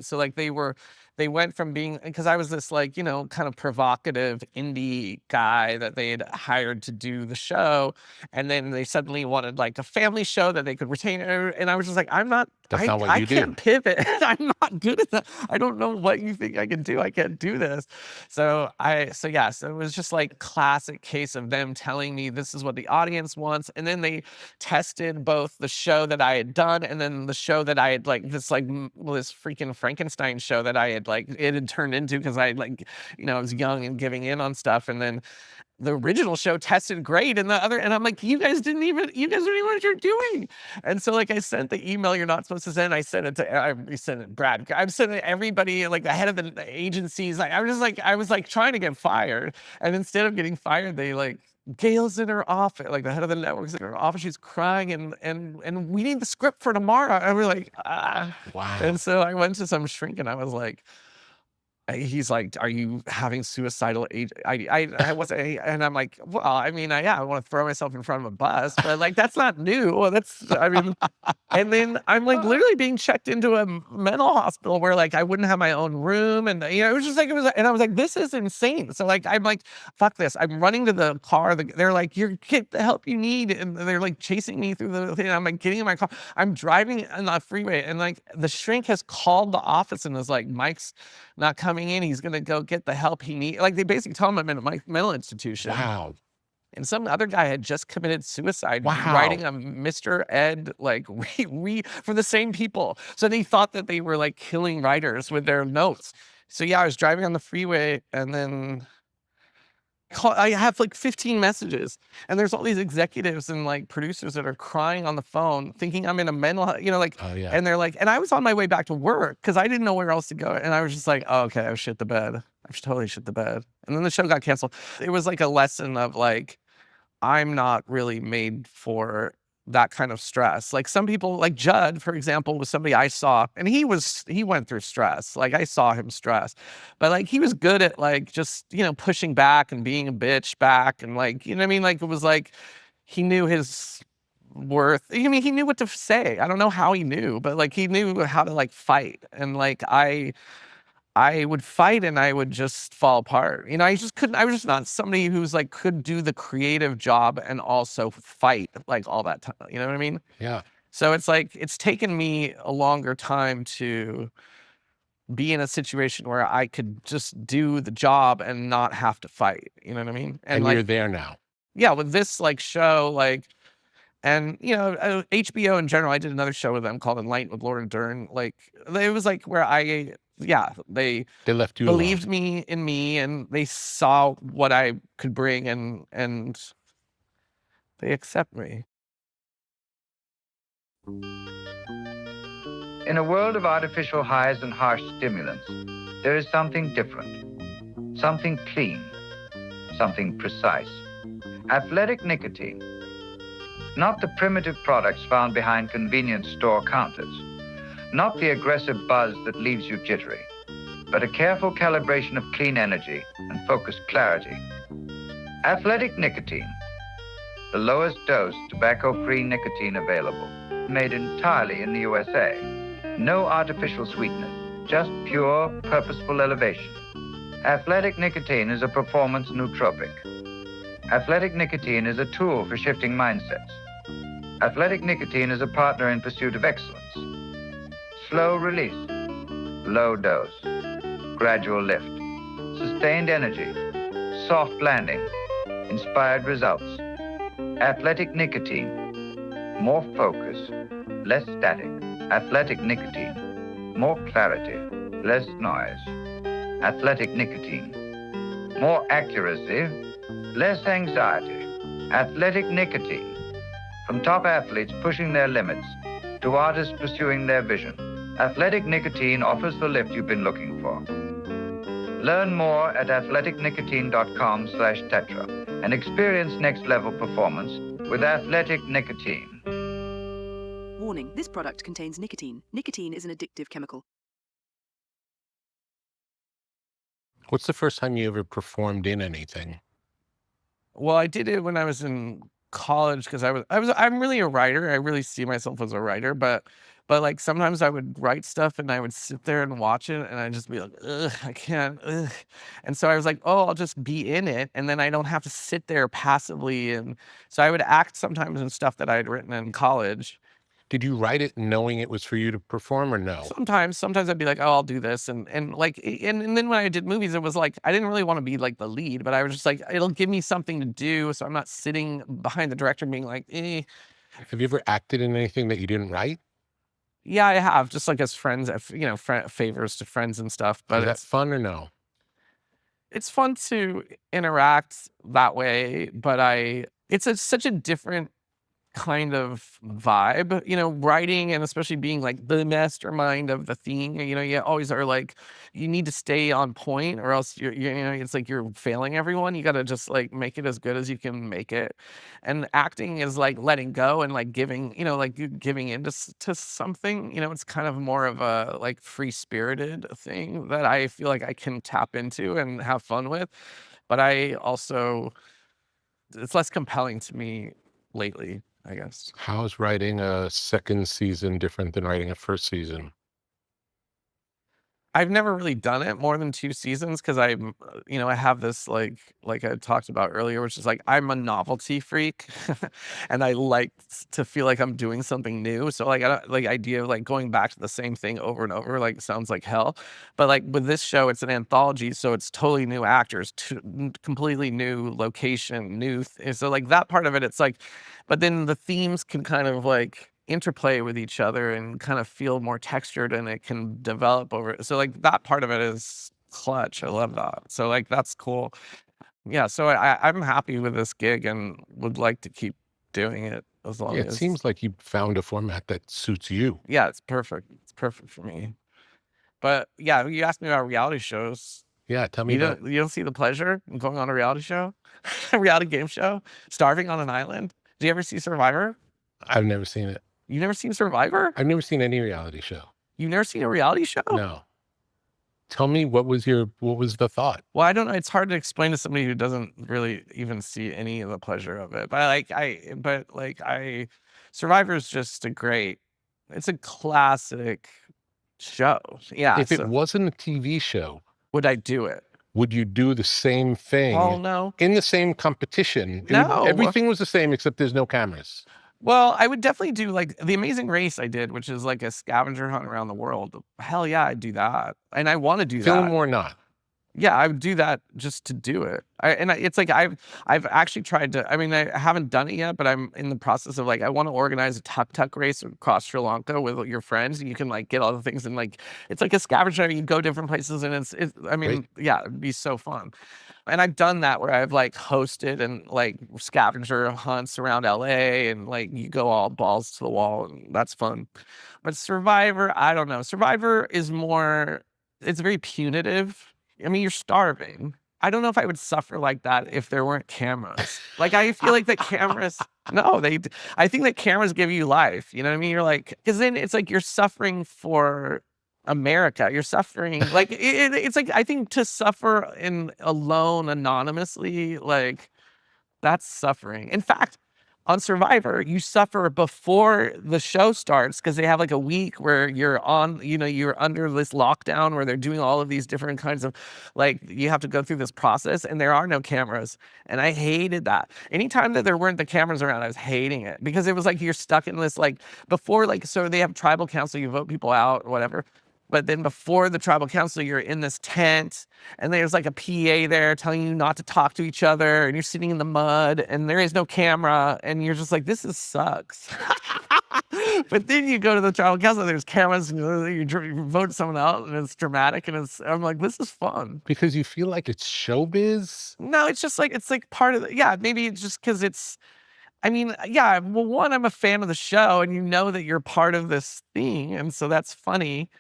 so like they went from being, because I was this like, kind of provocative indie guy that they had hired to do the show. And then they suddenly wanted like a family show that they could retain. And I was just like, That's not what you do. I can't pivot. I'm not good at that. I don't know what you think I can do. I can't do this. So it was just like classic case of them telling me this is what the audience wants. And then they tested both the show that I had done, and then the show that I had this freaking Frankenstein show that I had it had turned into, because I was young and giving in on stuff. And then the original show tested great, and and I'm like, you guys don't even know what you're doing. And so like I sent the email you're not supposed to send. I sent it to Brad. I'm sending everybody, like the head of the agencies. Like I was like trying to get fired, and instead of getting fired, they like, Gail's in her office, like the head of the network's in her office. She's crying, and we need the script for tomorrow. And we're like, ah. Wow. And so I went to some shrink, and I was like, he's like, are you having suicidal I was, and I'm like, well, I mean, I want to throw myself in front of a bus, but like, that's not new. Well, I mean, and then I'm like literally being checked into a mental hospital where like I wouldn't have my own room. And, you know, it was just like, and I was like, this is insane. So like, I'm like, fuck this. I'm running to the car. They're like, get the help you need. And they're like chasing me through the thing. I'm like getting in my car. I'm driving on the freeway, and like the shrink has called the office and is like, Mike's not coming in. He's going to go get the help he needs. Like they basically tell him I'm in a mental institution. Wow. And some other guy had just committed suicide, Wow. writing a Mr. Ed, like we for the same people. So they thought that they were like killing writers with their notes. So yeah, I was driving on the freeway, and then I have like 15 messages, and there's all these executives and like producers that are crying on the phone, thinking I'm in a mental, you know, like, Oh, yeah. and they're like, and I was on my way back to work because I didn't know where else to go, and I was just like, oh, okay, I shit the bed. I should totally shit the bed. And then the show got canceled. It was like a lesson of like, I'm not really made for that kind of stress. Like some people, like Judd, for example, was somebody I saw, and he went through stress. Like I saw him stress, but like he was good at like just, you know, pushing back and being a bitch back, and like, you know what I mean? Like it was like he knew his worth. I mean, he knew what to say. I don't know how he knew, but like he knew how to like fight. And like I would fight, and I would just fall apart. You know, I just couldn't, I was just not somebody who's like, could do the creative job and also fight like all that time. You know what I mean? Yeah. So it's like, it's taken me a longer time to be in a situation where I could just do the job and not have to fight. You know what I mean? And like, you're there now. Yeah, with this like show, like, and you know, HBO in general, I did another show with them called Enlightened with Laura Dern. Like, it was like where they left you believed alone. in me, and they saw what I could bring, and they accept me. In a world of artificial highs and harsh stimulants, there is something different, something clean, something precise. Athletic nicotine. Not the primitive products found behind convenience store counters. Not the aggressive buzz that leaves you jittery, but a careful calibration of clean energy and focused clarity. Athletic nicotine. The lowest dose tobacco-free nicotine available. Made entirely in the USA. No artificial sweetener, just pure, purposeful elevation. Athletic nicotine is a performance nootropic. Athletic nicotine is a tool for shifting mindsets. Athletic nicotine is a partner in pursuit of excellence. Slow release, low dose, gradual lift, sustained energy, soft landing, inspired results. Athletic nicotine, more focus, less static. Athletic nicotine, more clarity, less noise. Athletic nicotine, more accuracy, less anxiety. Athletic nicotine, from top athletes pushing their limits to artists pursuing their vision. Athletic nicotine offers the lift you've been looking for. Learn more at athleticnicotine.com/tetra and experience next level performance with Athletic Nicotine. Warning, this product contains nicotine. Nicotine is an addictive chemical. What's the first time you ever performed in anything? Well, I did it when I was in college because I'm really a writer. I really see myself as a writer, but like sometimes I would write stuff and I would sit there and watch it, and I'd just be like, ugh, I can't. Ugh. And so I was like, oh, I'll just be in it, and then I don't have to sit there passively. And so I would act sometimes in stuff that I had written in college. Did you write it knowing it was for you to perform, or no? Sometimes I'd be like, oh, I'll do this, and then when I did movies, it was like I didn't really want to be like the lead, but I was just like, it'll give me something to do, so I'm not sitting behind the director being like, eh. Have you ever acted in anything that you didn't write? Yeah, I have, just like as friends, you know, favors to friends and stuff. But Is that fun or no? It's fun to interact that way, but such a different kind of vibe, writing and especially being like the mastermind of the theme, you always are like, you need to stay on point or else it's like you're failing everyone. You got to just like make it as good as you can make it. And acting is like letting go and like giving, like you giving into to something, it's kind of more of a like free spirited thing that I feel like I can tap into and have fun with. But it's less compelling to me lately, I guess. How is writing a second season different than writing a first season? I've never really done it more than 2 seasons because I have this like I talked about earlier, which is like I'm a novelty freak, and I like to feel like I'm doing something new. So like I don't like idea of like going back to the same thing over and over like sounds like hell. But like with this show, it's an anthology, so it's totally new actors, completely new location, so like that part of it, it's like, but then the themes can kind of like interplay with each other and kind of feel more textured and it can develop over so like that part of it is clutch. I love that. So like that's cool. Yeah, so I'm happy with this gig and would like to keep doing it as long Yeah, it as seems like you found a format that suits you. yeah, it's perfect. It's perfect for me. But yeah, you asked me about reality shows. Yeah, tell me about. You don't see the pleasure in going on a reality show? A reality game show? Starving on an island? Do you ever see Survivor? I've never seen it. You never seen Survivor? I've never seen any reality show. You've never seen a reality show? No. Tell me what was the thought? Well, I don't know. It's hard to explain to somebody who doesn't really even see any of the pleasure of it. But Survivor is just it's a classic show. Yeah. If it wasn't a TV show, would I do it? would you do the same thing Oh, no. in the same competition? No. Everything was the same except there's no cameras. Well, I would definitely do like the Amazing Race I did, which is like a scavenger hunt around the world. Hell yeah, I'd do that. And I want to do Film that. or not. Yeah, I would do that just to do it. It's like I've actually tried to. I mean, I haven't done it yet, but I'm in the process of like I want to organize a tuk-tuk race across Sri Lanka with your friends, and you can like get all the things and like it's like a scavenger hunt. You go different places, and it's. I mean, yeah, it'd be so fun. And I've done that where I've like hosted and like scavenger hunts around LA, and like you go all balls to the wall, and that's fun. But Survivor, I don't know. Survivor is more. It's very punitive. I mean, you're starving. I don't know if I would suffer like that if there weren't cameras. Like, I feel like the cameras, no, I think that cameras give you life. You know what I mean? You're like, because then it's like you're suffering for America. You're suffering, like, it's like, I think to suffer alone, anonymously, like, that's suffering. In fact, on Survivor, you suffer before the show starts because they have like a week where you're you're under this lockdown where they're doing all of these different kinds of like, you have to go through this process and there are no cameras. And I hated that. Anytime that there weren't the cameras around, I was hating it because it was like you're stuck in this like before, like, so they have tribal council, you vote people out or whatever. But then before the tribal council, you're in this tent and there's like a PA there telling you not to talk to each other and you're sitting in the mud and there is no camera and you're just like, this sucks. But then you go to the tribal council, there's cameras and you vote someone out and it's dramatic and I'm like, this is fun. Because you feel like it's showbiz? No, it's just like, it's like part of yeah, maybe it's just because I mean, yeah, well, one, I'm a fan of the show and you know that you're part of this thing and so that's funny.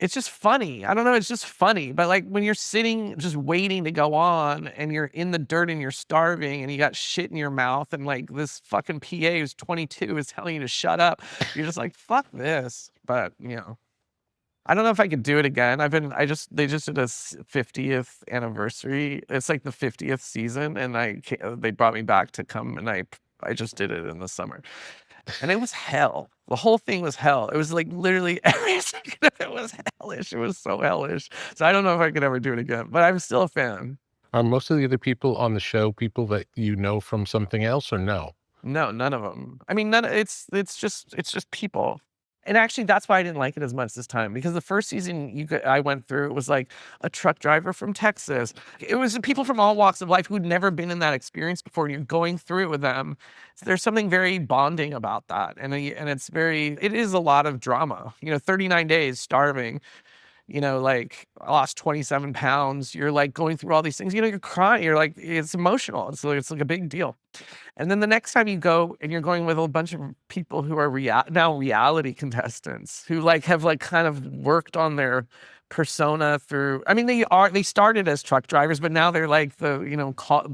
It's just funny. I don't know. It's just funny. But like when you're sitting just waiting to go on and you're in the dirt and you're starving and you got shit in your mouth and like this fucking PA who's 22 is telling you to shut up. You're just like, fuck this. But I don't know if I could do it again. They just did a 50th anniversary. It's like the 50th season. And they brought me back to come and I just did it in the summer. And it was hell. The whole thing was hell. It was like literally every second of it was hellish. It was so hellish. So I don't know if I could ever do it again, but I'm still a fan. Are most of the other people on the show people that you know from something else or no? No, none of them. I mean, it's just people. And actually, that's why I didn't like it as much this time because the first season I went through, it was like a truck driver from Texas. It was people from all walks of life who'd never been in that experience before. And you're going through it with them. So there's something very bonding about that. And it is a lot of drama, 39 days starving. like I lost 27 pounds. You're like going through all these things, you're crying. You're like, it's emotional. It's like a big deal. And then the next time you go and you're going with a bunch of people who are now reality contestants who like have like kind of worked on their persona through, I mean, they started as truck drivers, but now they're like the,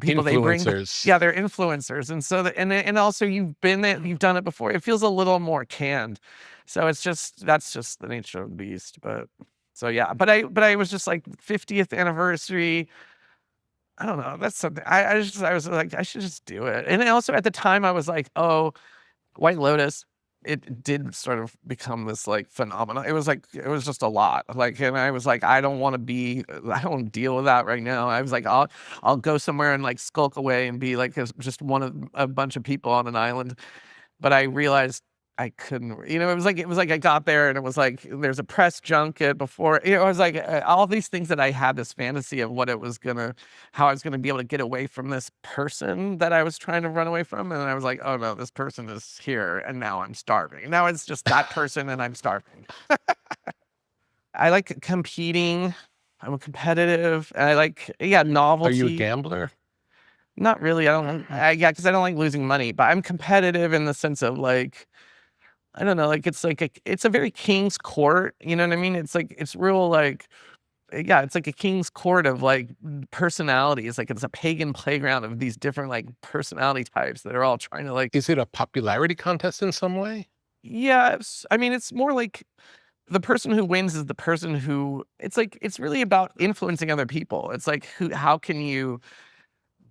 people they bring. Influencers. Yeah, they're influencers. And so, and also you've done it before. It feels a little more canned. So that's just the nature of the beast. But so, yeah, but I was just like 50th anniversary. I don't know. That's something I was like, I should just do it. And also at the time I was like, oh, White Lotus, it did sort of become this like phenomenon. It was just a lot. Like, and I was like, I don't want to deal with that right now. I was like, I'll go somewhere and like skulk away and be like just one of a bunch of people on an island. But I realized I couldn't, it was like I got there and it was like, there's a press junket before, it was like all these things that I had this fantasy of how I was going to be able to get away from this person that I was trying to run away from. And I was like, oh no, this person is here and now I'm starving. Now it's just that person and I'm starving. I like competing. I'm competitive. And I like, novelty. Are you a gambler? Not really. Because I don't like losing money, but I'm competitive in the sense of like, I don't know, like it's a very king's court, you know what I mean? It's like it's real like it's like a king's court of like personalities. Like it's a pagan playground of these different like personality types that are all trying to like. Is it a popularity contest in some way? Yeah, I mean it's more like the person who wins is the person who it's really about influencing other people. It's like how can you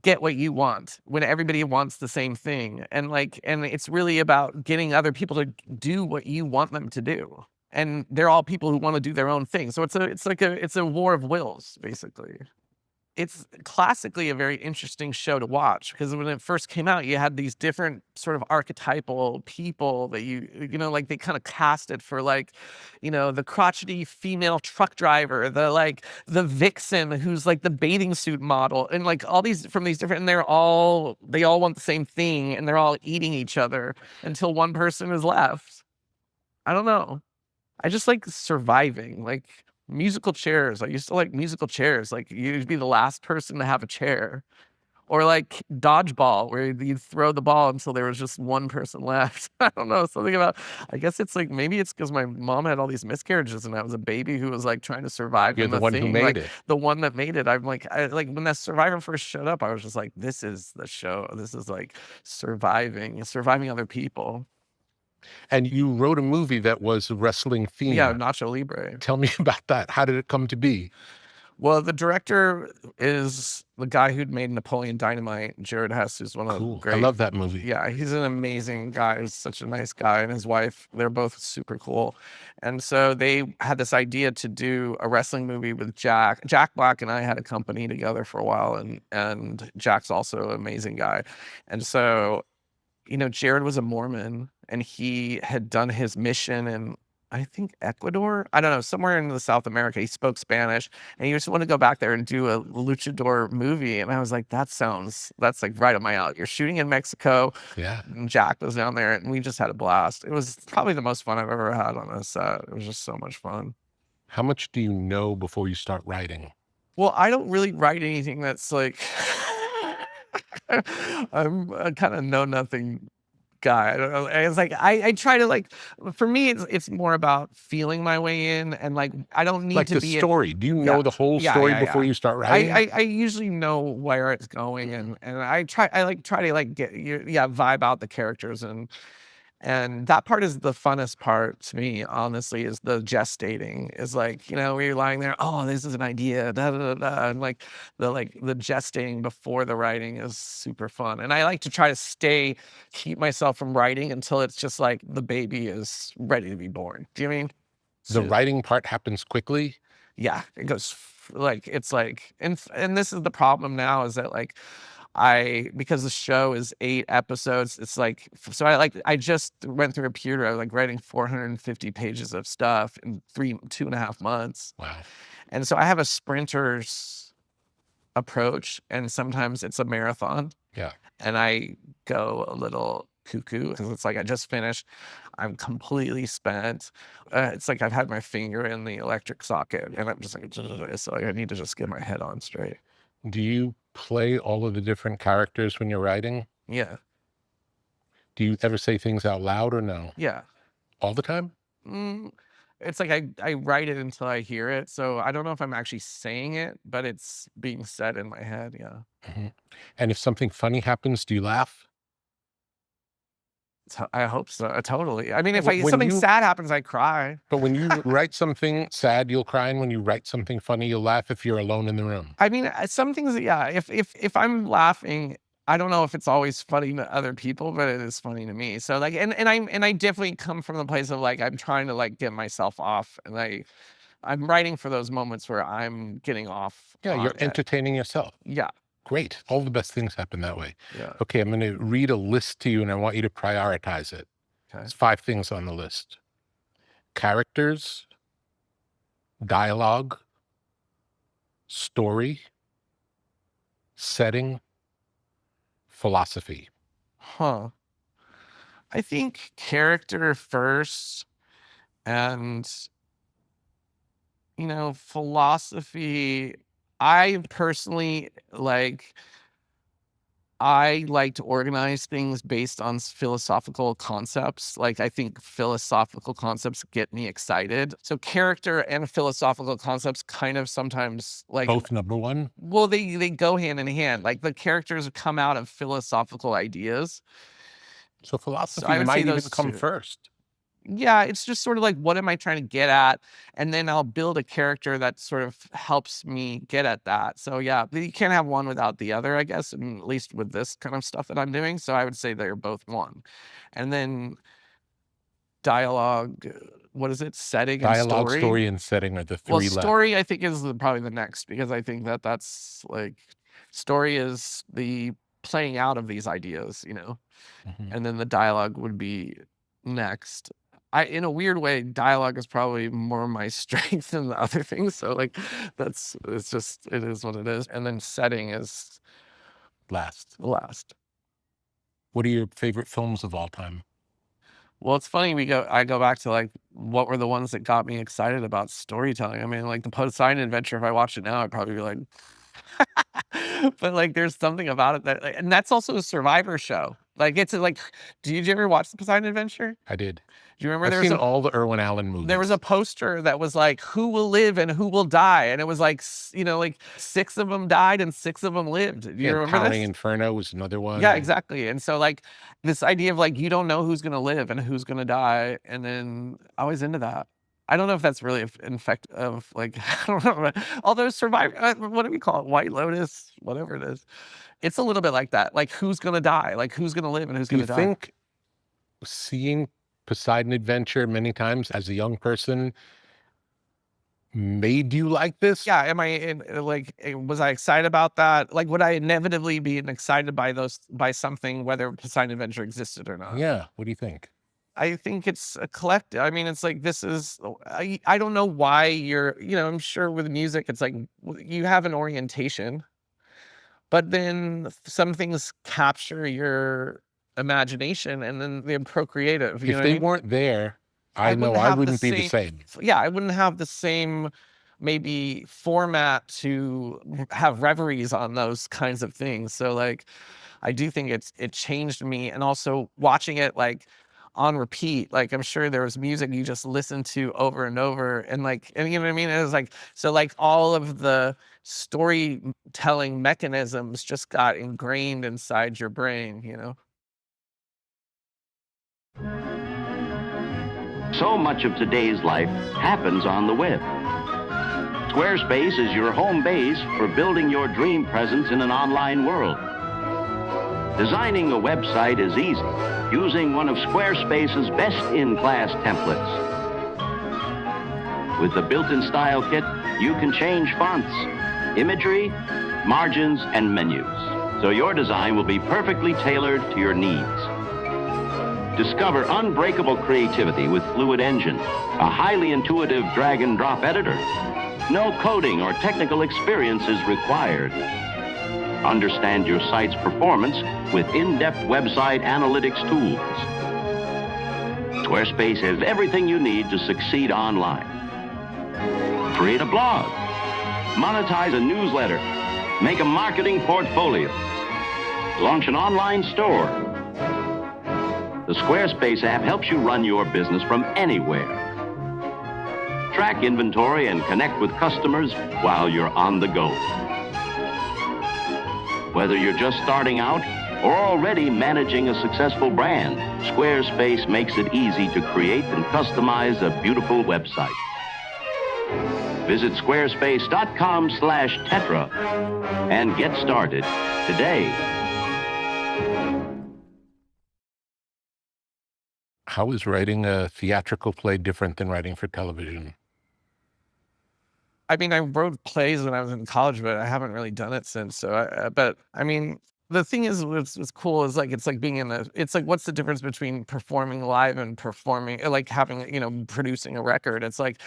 get what you want when everybody wants the same thing, and it's really about getting other people to do what you want them to do, and they're all people who want to do their own thing. So it's a war of wills, basically. It's classically a very interesting show to watch because when it first came out, you had these different sort of archetypal people that like they kind of cast it for like, the crotchety female truck driver, the vixen who's like the bathing suit model, and like all these from these different, and they all want the same thing, and they're all eating each other until one person is left. I don't know. I just like surviving, like musical chairs. I used to like musical chairs. Like you'd be the last person to have a chair, or like dodgeball, where you throw the ball until there was just one person left. I don't know, something about. I guess it's like maybe it's because my mom had all these miscarriages and I was a baby who was like trying to survive. You're the one who made it. The one that made it. I'm like, when that Survivor first showed up, I was just like, this is the show. This is like surviving other people. And you wrote a movie that was a wrestling theme. Yeah, Nacho Libre. Tell me about that. How did it come to be? Well, the director is the guy who'd made Napoleon Dynamite, Jared Hess, who's one of the great. I love that movie. Yeah, he's an amazing guy. He's such a nice guy, and his wife, they're both super cool. And so they had this idea to do a wrestling movie with Jack. Jack Black and I had a company together for a while, and Jack's also an amazing guy. And so, Jared was a Mormon, and he had done his mission in, I think, Ecuador. I don't know, somewhere in the South America. He spoke Spanish, and he just wanted to go back there and do a luchador movie. And I was like, that's like right up my alley. You're shooting in Mexico. Yeah. And Jack was down there, and we just had a blast. It was probably the most fun I've ever had on a set. It was just so much fun. How much do you know before you start writing? Well, I don't really write anything that's like. I'm a kind of know-nothing guy. I don't know. It's like I try to like. For me, it's more about feeling my way in, and like I don't need like to the be story. Do you know the whole story before you start writing? I usually know where it's going, and I try to like get vibe out the characters, and that part is the funnest part to me, honestly, is the gestating. Is like, where you're lying there, oh, this is an idea, da da da da, and like the gestating before the writing is super fun. And I like to try to keep myself from writing until it's just like the baby is ready to be born. Do you know what I mean? The writing part happens quickly? Yeah, it goes like, it's like, and this is the problem now, is that like, because the show is 8 episodes, it's like, so I just went through a period of like writing 450 pages of stuff in 2.5 months. Wow. And so I have a sprinter's approach, and sometimes it's a marathon. Yeah. And I go a little cuckoo because it's like I just finished. I'm completely spent. It's like I've had my finger in the electric socket and I'm just like, so like, I need to just get my head on straight. Do you play all of the different characters when you're writing? Yeah. Do you ever say things out loud or no? Yeah. All the time? It's like I write it until I hear it. So I don't know if I'm actually saying it, but it's being said in my head. Yeah. Mm-hmm. And if something funny happens, do you laugh? I hope so. Totally. I mean, if When something you- sad happens, I cry. But when you write something sad, you'll cry, and when you write something funny, you'll laugh if you're alone in the room. I mean, some things, yeah. If I'm laughing, I don't know if it's always funny to other people, but it is funny to me. So like, and I definitely come from the place of like I'm trying to like get myself off, and I'm writing for those moments where I'm getting off. Yeah, on you're it. entertaining yourself. Yeah. Great. All the best things happen that way. Yeah. Okay, I'm going to read a list to you, and I want you to prioritize it. Okay. There's 5 things on the list: characters, dialogue, story, setting, philosophy. Huh. I think character first, and philosophy. I personally I like to organize things based on philosophical concepts. Like, I think philosophical concepts get me excited. So character and philosophical concepts kind of sometimes like Both number 1? well, they go hand in hand. Like the characters come out of philosophical ideas. So philosophy I would say might even those come two. first. Yeah, it's just sort of like, what am I trying to get at? And then I'll build a character that sort of helps me get at that. So yeah, you can't have one without the other, I guess, and at least with this kind of stuff that I'm doing. So I would say they're both one. And then dialogue, what is it? Setting and Dialogue, story. story, and setting are the 3 Well, left. story I think is probably the next, because I think that's like, story is the playing out of these ideas, Mhm. and then the dialogue would be next. In a weird way, dialogue is probably more my strength than the other things. So like, it is what it is. And then setting is Last. the last. What are your favorite films of all time? Well, it's funny, I go back to like, what were the ones that got me excited about storytelling? I mean, like the Poseidon Adventure, if I watched it now, I'd probably be like, but like, there's something about it that, and that's also a Survivor show. Like, it's like, did you ever watch the Poseidon Adventure? I did. Do you remember I've seen all the Irwin Allen movies. there was a poster that was like, who will live and who will die? And it was like, like 6 of them died and 6 of them lived. Do you remember Counting this? Inferno was another one. Yeah, exactly. And so like this idea of like, you don't know who's going to live and who's going to die. And then I was into that. I don't know if that's really an effect of like, I don't know. Although Survivor, what do we call it? White Lotus, whatever it is. It's a little bit like that. Like, who's going to die? Like, who's going to live and who's Do going you to die? think seeing Poseidon Adventure many times as a young person made you like this? Yeah, was I excited about that? Like, would I inevitably be excited by something, whether Poseidon Adventure existed or not? Yeah. What do you think? I think it's a collective. I mean, it's like, I don't know why I'm sure with music, it's like you have an orientation, but then some things capture your imagination and then they're procreative. If they weren't there, I know I wouldn't be the same. Yeah, I wouldn't have the same maybe format to have reveries on those kinds of things. So like, I do think it changed me, and also watching it like on repeat. Like, I'm sure there was music you just listened to over and over, and you know what I mean? It was like, so like all of the storytelling mechanisms just got ingrained inside your brain, So much of today's life happens on the web. Squarespace is your home base for building your dream presence in an online world. Designing a website is easy, using one of Squarespace's best-in-class templates. With the built-in style kit, you can change fonts, imagery, margins, and menus, so your design will be perfectly tailored to your needs. Discover unbreakable creativity with Fluid Engine, a highly intuitive drag-and-drop editor. No coding or technical experience is required. Understand your site's performance with in-depth website analytics tools. Squarespace has everything you need to succeed online. Create a blog, monetize a newsletter, make a marketing portfolio, launch an online store. The Squarespace app helps you run your business from anywhere. Track inventory and connect with customers while you're on the go. Whether you're just starting out or already managing a successful brand, Squarespace makes it easy to create and customize a beautiful website. Visit squarespace.com/Tetra and get started today. How is writing a theatrical play different than writing for television? I mean, I wrote plays when I was in college, but I haven't really done it since. So, but I mean, the thing is, what's cool is like it's like being in a. It's like what's the difference between performing live and performing, like having producing a record? It's like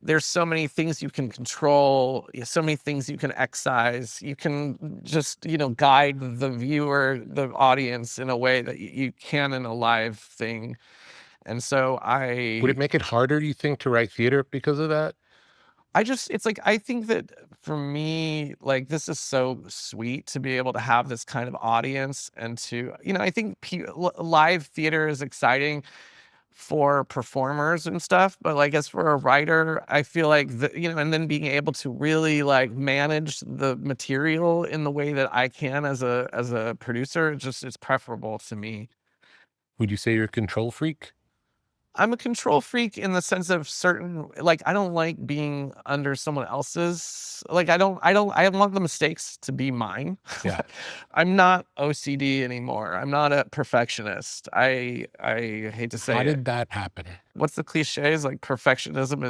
there's so many things you can control, so many things you can excise. You can just guide the viewer, the audience in a way that you can in a live thing. And so Would it make it harder, do you think, to write theater because of that? it's like, I think that for me, like, this is so sweet to be able to have this kind of audience and to, I think live theater is exciting for performers and stuff, but like as for a writer, I feel like and then being able to really like manage the material in the way that I can as a producer, it's preferable to me. Would you say you're a control freak? I'm a control freak in the sense of certain, like, I don't like being under someone else's, like, I want the mistakes to be mine. Yeah. I'm not OCD anymore. I'm not a perfectionist. I hate to say How it. did that happen? What's the cliche is like perfectionism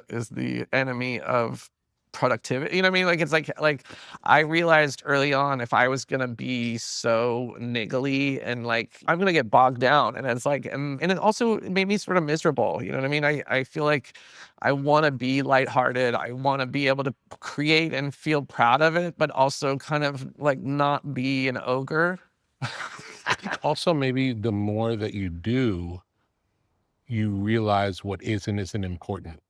is the enemy of productivity. You know what I mean? Like, it's like I realized early on, if I was gonna be so niggly and like I'm gonna get bogged down, and it's like and it also made me sort of miserable. You know what I mean? I feel like I want to be lighthearted. I want to be able to create and feel proud of it, but also kind of like not be an ogre. I think also maybe the more that you do, you realize what is and isn't important.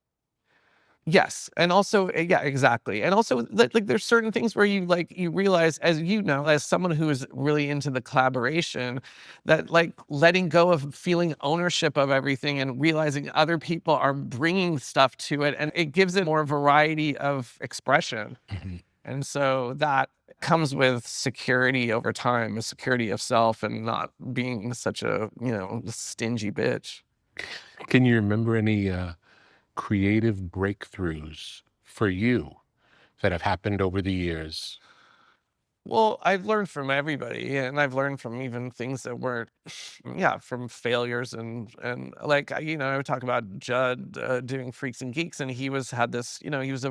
Yes, and also, yeah, exactly, and also, like, there's certain things where you realize, as as someone who is really into the collaboration, that, like, letting go of feeling ownership of everything and realizing other people are bringing stuff to it, and it gives it more variety of expression, Mhm. and so that comes with security over time, a security of self and not being such a, stingy bitch. Can you remember any creative breakthroughs for you that have happened over the years? Well, I've learned from everybody, and I've learned from even things that weren't, yeah, from failures and like I would talk about Judd doing Freaks and Geeks, and had this, he was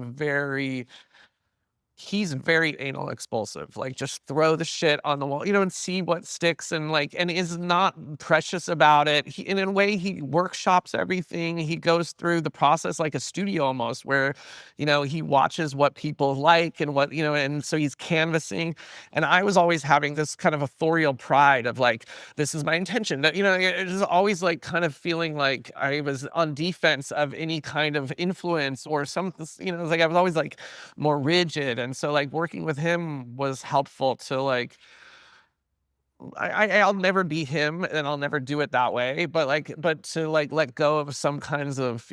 he's very anal expulsive, like just throw the shit on the wall, and see what sticks, and like, and is not precious about it. In a way, he workshops everything. He goes through the process like a studio almost, where, he watches what people like and what, and so he's canvassing. And I was always having this kind of authorial pride of like, this is my intention. That, it was always like kind of feeling like I was on defense of any kind of influence or something, like I was always like more rigid. And so like working with him was helpful to like I'll never be him and I'll never do it that way, but to like let go of some kinds of,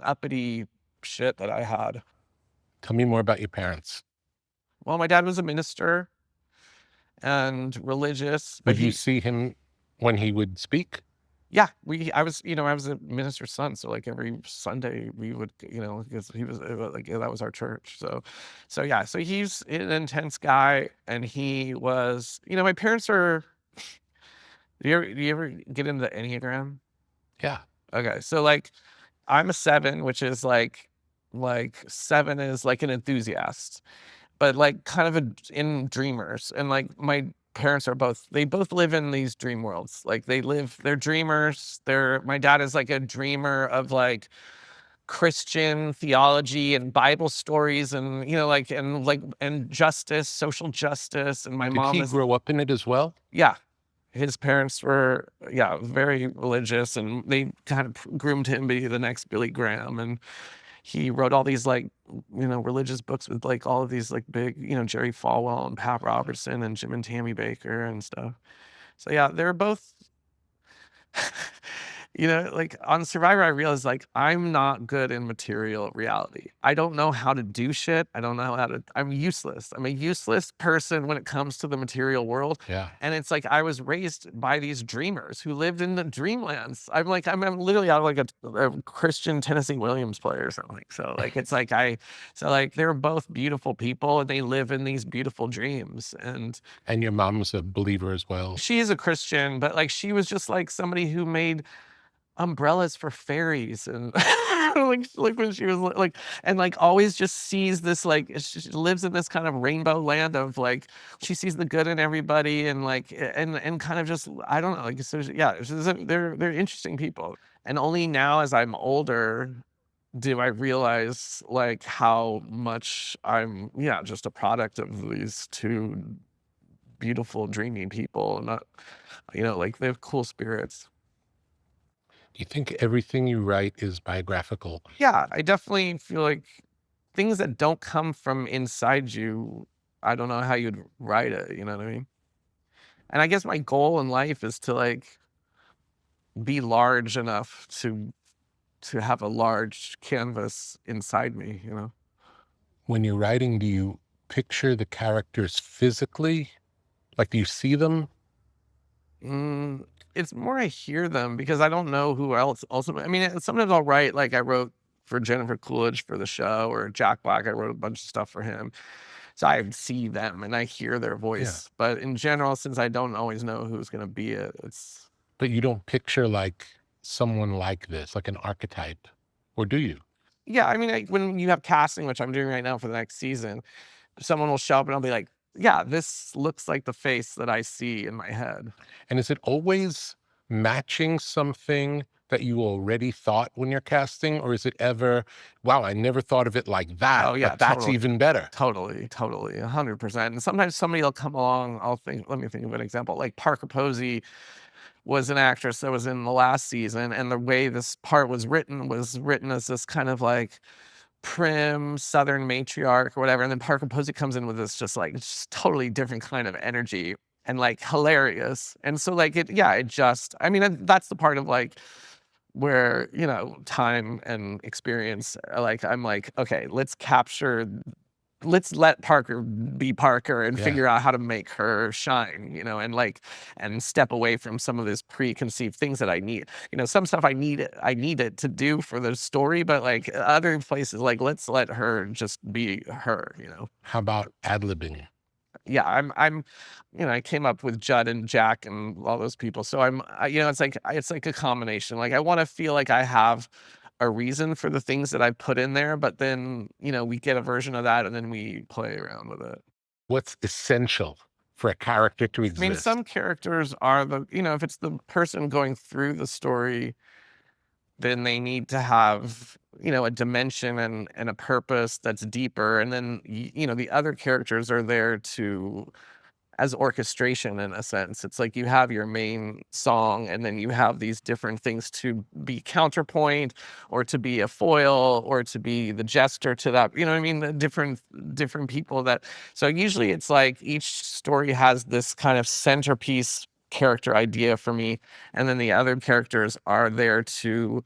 uppity shit that I had. Tell me more about your parents. Well, my dad was a minister and religious, but Would you see him when he would speak? yeah, I was a minister's son, so like every Sunday we would, because he was like that was our church. So yeah, so he's an intense guy, and he was, my parents are. Do you ever get into the Enneagram? Yeah. Okay, so like I'm a 7, which is like 7 is like an enthusiast, but like kind of in dreamers, and like my parents they both live in these dream worlds. Like they're dreamers. My dad is like a dreamer of like Christian theology and Bible stories and, you know, like, and justice, social justice. And my Did mom he is, grow up in it as well? yeah, his parents were, yeah, very religious, and they kind of groomed him to be the next Billy Graham. And he wrote all these, like, you know, religious books with like all of these like big, you know, Jerry Falwell and Pat Robertson and Jim and Tammy Baker and stuff. So yeah, they're both you know, like on Survivor, I realized like I'm not good in material reality. I don't know how to do shit. I don't know how to, I'm useless. I'm a useless person when it comes to the material world. Yeah. And it's like I was raised by these dreamers who lived in the dreamlands. I'm like, I'm literally out of like a Christian Tennessee Williams player or something. So like, it's like so like they're both beautiful people and they live in these beautiful dreams. And your mom's a believer as well. she is a Christian, but like she was just like somebody who made umbrellas for fairies and like when she was like, and like always just sees this, like she lives in this kind of rainbow land of like she sees the good in everybody and like and kind of just, I don't know, like, so yeah, they're interesting people. And only now as I'm older do I realize like how much I'm, yeah, just a product of these two beautiful dreamy people. Not, you know, like they have cool spirits. Do you think everything you write is biographical? Yeah, I definitely feel like things that don't come from inside you, I don't know how you'd write it, you know what I mean? And I guess my goal in life is to like be large enough to have a large canvas inside me, you know? When you're writing, do you picture the characters physically? Like, do you see them? It's more I hear them because I don't know who else also. I mean, sometimes I'll write, like I wrote for Jennifer Coolidge for the show, or Jack Black, I wrote a bunch of stuff for him. So I see them and I hear their voice. But in general, since I don't always know who's going to be it, it's. But you don't picture like someone like this, like an archetype, or do you? Yeah, I mean, like, when you have casting, which I'm doing right now for the next season, someone will show up and I'll be like, yeah, this looks like the face that I see in my head. And is it always matching something that you already thought when you're casting? Or is it ever, wow, I never thought of it like that, Oh, yeah, but that's totally. even better? Totally, 100%. And sometimes somebody will come along, let me think of an example. Like Parker Posey was an actress that was in the last season, and the way this part was written as this kind of like prim Southern matriarch or whatever. And then Parker Posey comes in with this just totally different kind of energy and like hilarious. And so like I mean, that's the part of like where, you know, time and experience, like I'm like, okay, let's let Parker be Parker and figure out how to make her shine, you know, and like, and step away from some of this preconceived things that I need. You know, some stuff I need it to do for the story, but like other places, like let's let her just be her, you know. How about ad-libbing? Yeah, I'm, you know, I came up with Judd and Jack and all those people. So you know, it's like a combination. Like I want to feel like I have a reason for the things that I put in there, but then, you know, we get a version of that and then we play around with it. What's essential for a character to exist? I mean, some characters are you know, if it's the person going through the story, then they need to have, you know, a dimension and a purpose that's deeper. And then, you know, the other characters are there as orchestration in a sense. It's like you have your main song and then you have these different things to be counterpoint or to be a foil or to be the jester to that, you know what I mean? The different people that, so usually it's like each story has this kind of centerpiece character idea for me. And then the other characters are there to,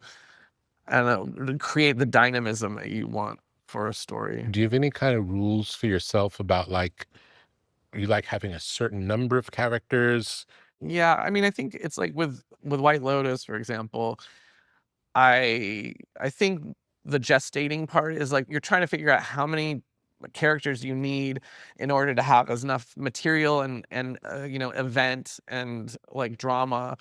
I don't know, create the dynamism that you want for a story. Do you have any kind of rules for yourself about like, you like having a certain number of characters? Yeah, I mean, I think it's like with White Lotus, for example, I think the gestating part is like you're trying to figure out how many characters you need in order to have enough material and you know, event and like drama.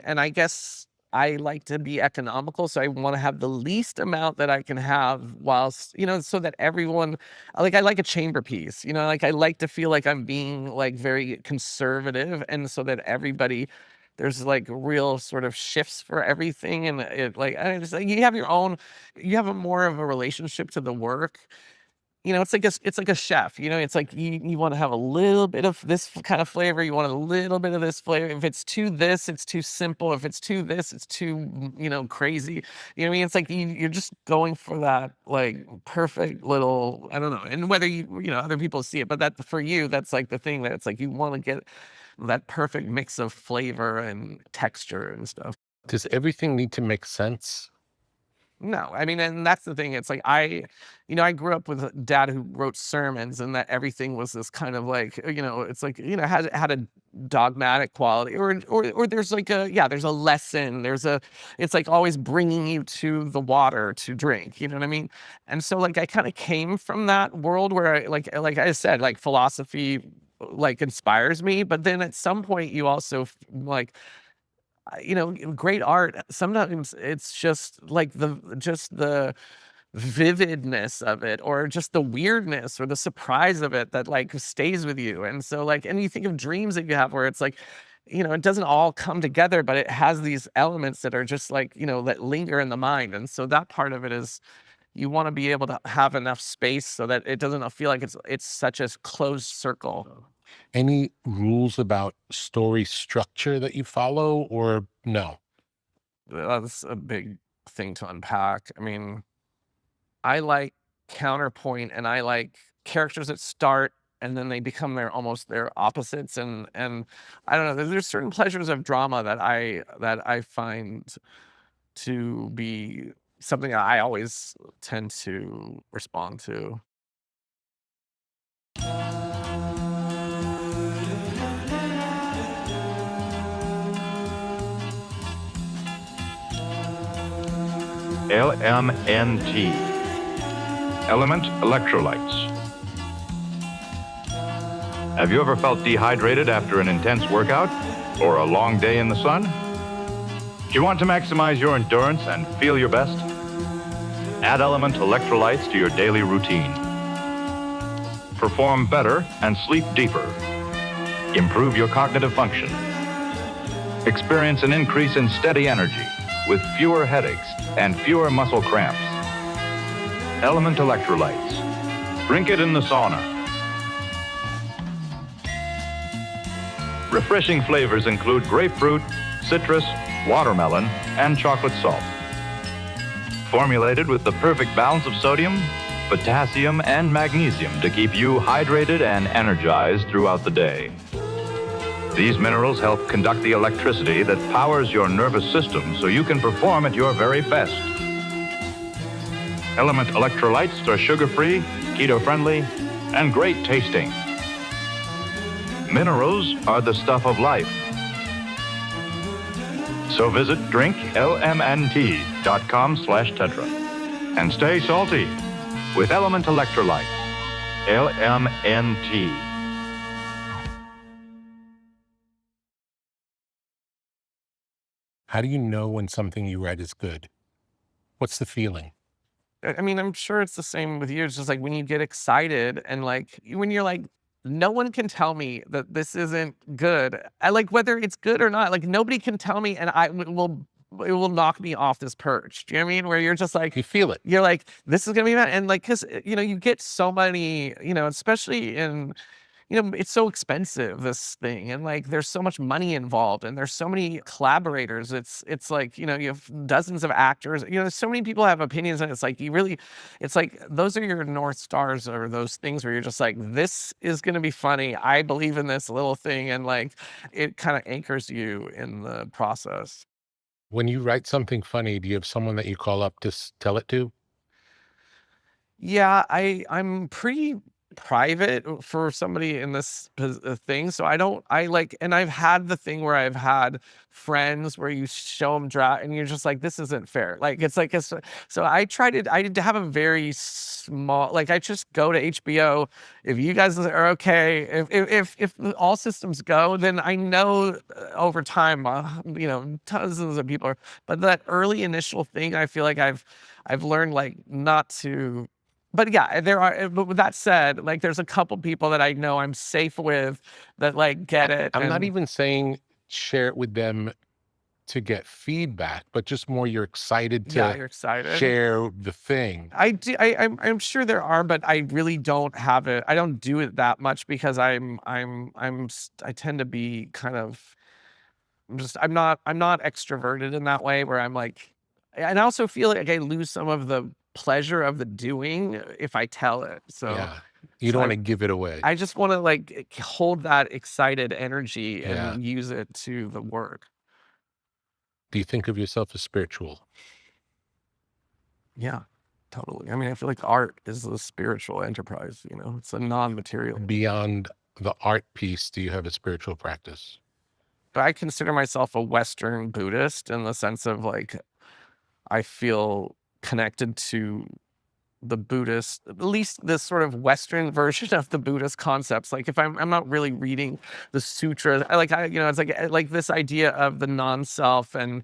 And I guess I like to be economical, so I want to have the least amount that I can have whilst, you know, so that everyone, like I like a chamber piece, you know, like I like to feel like I'm being like very conservative and so that everybody there's like real sort of shifts for everything, and it like I just like you have your own, you have a more of a relationship to the work. You know, it's like a chef, you know, it's like you want to have a little bit of this kind of flavor, you want a little bit of this flavor. If it's too this, it's too simple. If it's too this, it's too, you know, crazy. You know what I mean? It's like you're just going for that like perfect little, I don't know. And whether you know, other people see it, but that for you, that's like the thing that it's like you want to get that perfect mix of flavor and texture and stuff. Does everything need to make sense? No, I mean, and that's the thing. It's like you know, I grew up with a dad who wrote sermons, and that everything was this kind of like, you know, it's like, you know, had a dogmatic quality, or there's like there's a lesson. It's like always bringing you to the water to drink. You know what I mean? And so like I kind of came from that world where like I said, like philosophy like inspires me, but then at some point you also like you know, great art, sometimes it's just like the vividness of it, or just the weirdness or the surprise of it that like stays with you. And so like, and you think of dreams that you have where it's like, you know, it doesn't all come together, but it has these elements that are just like, you know, that linger in the mind. And so that part of it is you want to be able to have enough space so that it doesn't feel like it's such a closed circle. Any rules about story structure that you follow, or no? That's a big thing to unpack. I mean, I like counterpoint, and I like characters that start and then they become almost their opposites, and I don't know, there's certain pleasures of drama that I find to be something that I always tend to respond to. LMNT, Element Electrolytes. Have you ever felt dehydrated after an intense workout or a long day in the sun? Do you want to maximize your endurance and feel your best? Add Element Electrolytes to your daily routine. Perform better and sleep deeper. Improve your cognitive function. Experience an increase in steady energy with fewer headaches and fewer muscle cramps. Element Electrolytes. Drink it in the sauna. Refreshing flavors include grapefruit, citrus, watermelon, and chocolate salt. Formulated with the perfect balance of sodium, potassium, and magnesium to keep you hydrated and energized throughout the day. These minerals help conduct the electricity that powers your nervous system so you can perform at your very best. Element Electrolytes are sugar-free, keto-friendly, and great tasting. Minerals are the stuff of life. So visit drinklmnt.com/tetra and stay salty with Element Electrolytes. LMNT. How do you know when something you read is good? What's the feeling? I mean, I'm sure it's the same with you. It's just like when you get excited and like when you're like, no one can tell me that this isn't good. I like whether it's good or not. Like nobody can tell me, and it will knock me off this perch. Do you know what I mean? Where you're just like, You feel it. you're like, this is gonna be bad, and like, cause you know, you get so many, you know, especially in, you know, it's so expensive, this thing, and like there's so much money involved, and there's so many collaborators. It's like, you know, you have dozens of actors, you know, so many people have opinions, and it's like it's like those are your North Stars, or those things where you're just like, this is gonna be funny. I believe in this little thing, and like it kind of anchors you in the process. When you write something funny, do you have someone that you call up to tell it to? Yeah, I'm pretty private for somebody in this thing. So I like, and I've had the thing where I've had friends where you show them draft and you're just like, this isn't fair. Like, it's like, so I did have a very small, like I just go to HBO. If you guys are okay, if all systems go, then I know over time, you know, dozens of people are, but that early initial thing, I feel like I've learned like not to. But yeah, but with that said, like there's a couple people that I know I'm safe with that like get it. I'm not and- even saying share it with them to get feedback, but just more you're excited Yeah, to you're excited. share the thing. I'm sure there are, but I really don't have it. I don't do it that much because I tend to be kind of I'm not extroverted in that way where I'm like, and I also feel like I lose some of the pleasure of the doing if I tell it. Yeah. You So don't want to give it away. I just want to like hold that excited energy Yeah. and use it to the work. Do you think of yourself as spiritual? Yeah, totally. I mean, I feel like art is a spiritual enterprise, you know, it's a non-material. Beyond the art piece, do you have a spiritual practice? But I consider myself a Western Buddhist in the sense of like, I feel connected to the Buddhist, at least this sort of Western version of the Buddhist concepts. Like if I'm not really reading the sutras, you know, it's like this idea of the non-self and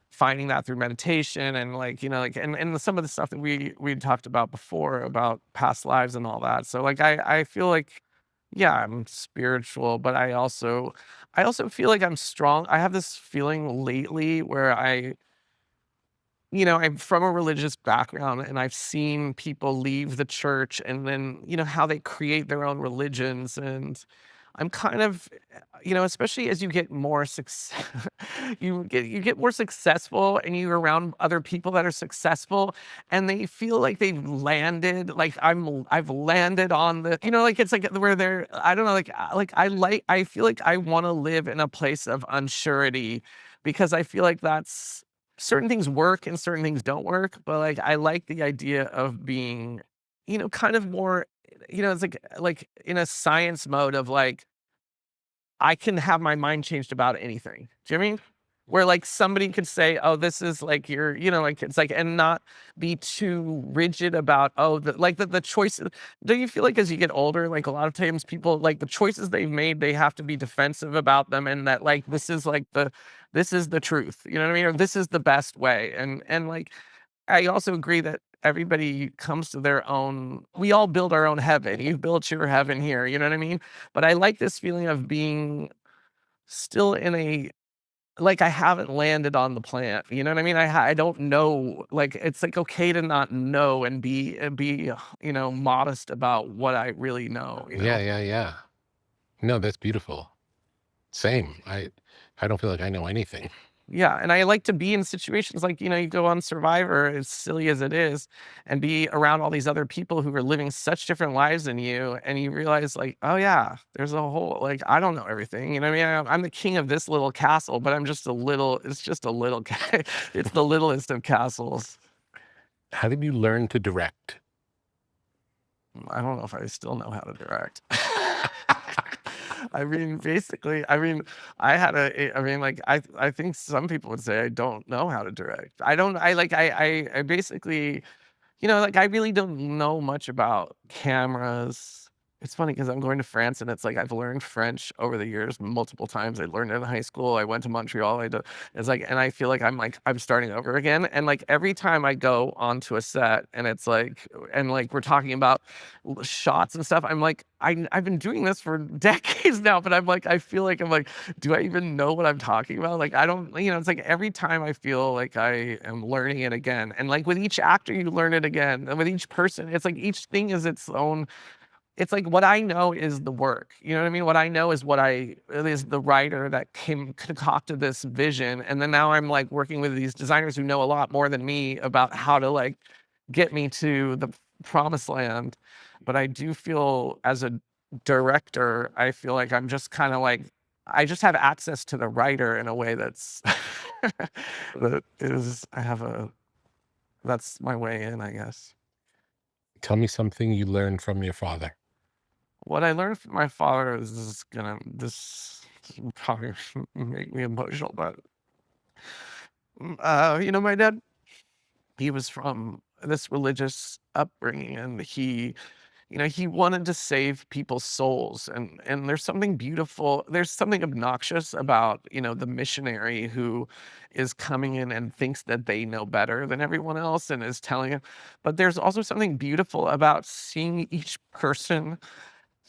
finding that through meditation and like, you know, like, and some of the stuff that we talked about before about past lives and all that. So like, I feel like, yeah, I'm spiritual, but I also feel like I'm strong. I have this feeling lately where you know, I'm from a religious background and I've seen people leave the church and then, you know, how they create their own religions. And I'm kind of, you know, especially as you get more success, you get more successful and you're around other people that are successful and they feel like they've landed, like I've landed on the, you know, like it's like where they're, I don't know, I feel like I want to live in a place of unsurety because I feel like that's, certain things work and certain things don't work, but like I like the idea of being, you know, kind of more, you know, it's like in a science mode of like I can have my mind changed about anything. Do you know what I mean? Where like somebody could say, "Oh, this is like your," you know, like it's like, and not be too rigid about, oh, the choices. Do you feel like as you get older, like a lot of times people like the choices they've made, they have to be defensive about them, and that like this is the truth. You know what I mean? Or this is the best way. And like I also agree that everybody comes to their own. We all build our own heaven. You built your heaven here. You know what I mean? But I like this feeling of being still in a like I haven't landed on the plant, you know what I mean? I don't know, like, it's, like, okay to not know and be, you know, modest about what I really know, you Yeah, know? yeah, yeah. No, that's beautiful. Same. I don't feel like I know anything. Yeah, and I like to be in situations like, you know, you go on Survivor, as silly as it is, and be around all these other people who are living such different lives than you, and you realize like, "Oh, yeah, there's a whole like, I don't know everything," you know what I mean? I'm the king of this little castle, but I'm just a little it's just a little ca it's the littlest of castles. How did you learn to direct? I don't know if I still know how to direct. I mean, basically, I mean, I mean, like, I think some people would say I don't know how to direct. I don't, I like, I basically, you know, like, I really don't know much about cameras. It's funny because I'm going to France and it's like I've learned French over the years multiple times. I learned it in high school. I went to Montreal. It's like, and I feel like I'm starting over again. And like every time I go onto a set and it's like, and like we're talking about shots and stuff, I'm like, I've been doing this for decades now, but I'm like, I feel like I'm like, do I even know what I'm talking about? Like, I don't, you know, it's like every time I feel like I am learning it again. And like with each actor, you learn it again. And with each person, it's like each thing is its own. It's like what I know is the work. You know what I mean? What I know is it is the writer that concocted this vision. And then now I'm like working with these designers who know a lot more than me about how to like get me to the promised land. But I do feel as a director, I feel like I'm just kind of like I just have access to the writer in a way that's that is I have a that's my way in, I guess. Tell me something you learned from your father. What I learned from my father this will probably make me emotional, but you know, my dad, he was from this religious upbringing, and he, you know, he wanted to save people's souls, and there's something beautiful, there's something obnoxious about, you know, the missionary who is coming in and thinks that they know better than everyone else and is telling it, but there's also something beautiful about seeing each person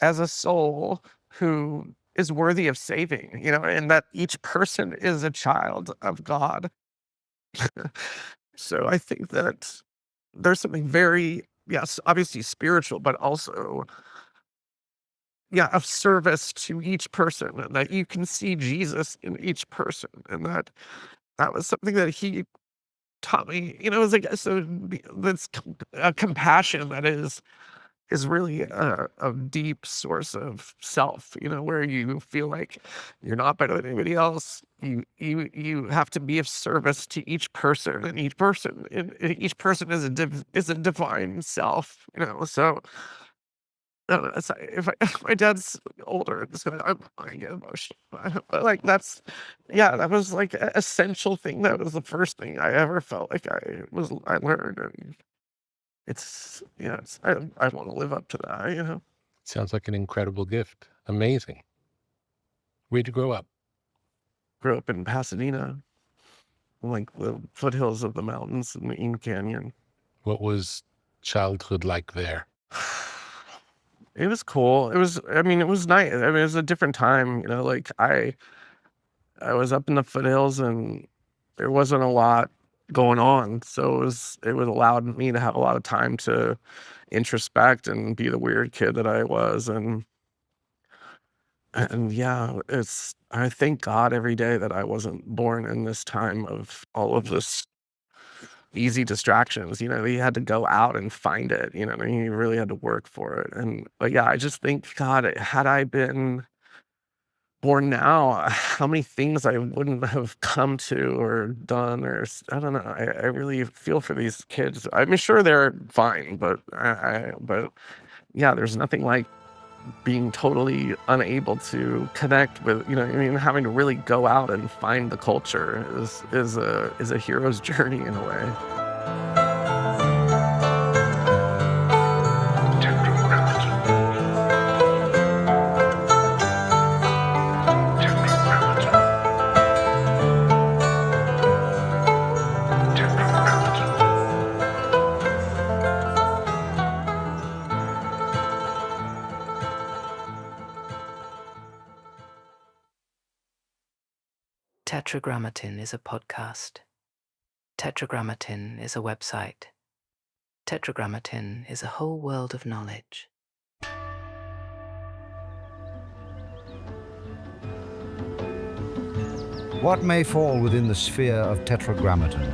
as a soul who is worthy of saving, and that each person is a child of God. So I think that there's something very, yes, obviously spiritual, but also, yeah, of service to each person, and that you can see Jesus in each person, and that was something that he taught me. It was like, so this compassion that is really a deep source of self, where you feel like you're not better than anybody else. You have to be of service to each person, and each person is a divine self, So I don't know, if my dad's older, I'm gonna get emotional, but like that was like an essential thing. That was the first thing I ever felt like I learned, and I want to live up to that. Sounds like an incredible gift. Amazing. Where'd you grow up? Grew up in Pasadena, like the foothills of the mountains in the Eaton Canyon. What was childhood like there? It was cool. It was nice. It was a different time, like I was up in the foothills and there wasn't a lot going on. So it was allowed me to have a lot of time to introspect and be the weird kid that I was. And yeah, I thank God every day that I wasn't born in this time of all of this easy distractions. You had to go out and find it, you really had to work for it. But yeah, I just think, God, had I been born now, how many things I wouldn't have come to or done, or I don't know. I really feel for these kids. I'm sure they're fine, but but yeah, there's nothing like being totally unable to connect with, having to really go out and find the culture is a hero's journey in a way. Tetragrammaton is a podcast. Tetragrammaton is a website. Tetragrammaton is a whole world of knowledge. What may fall within the sphere of Tetragrammaton?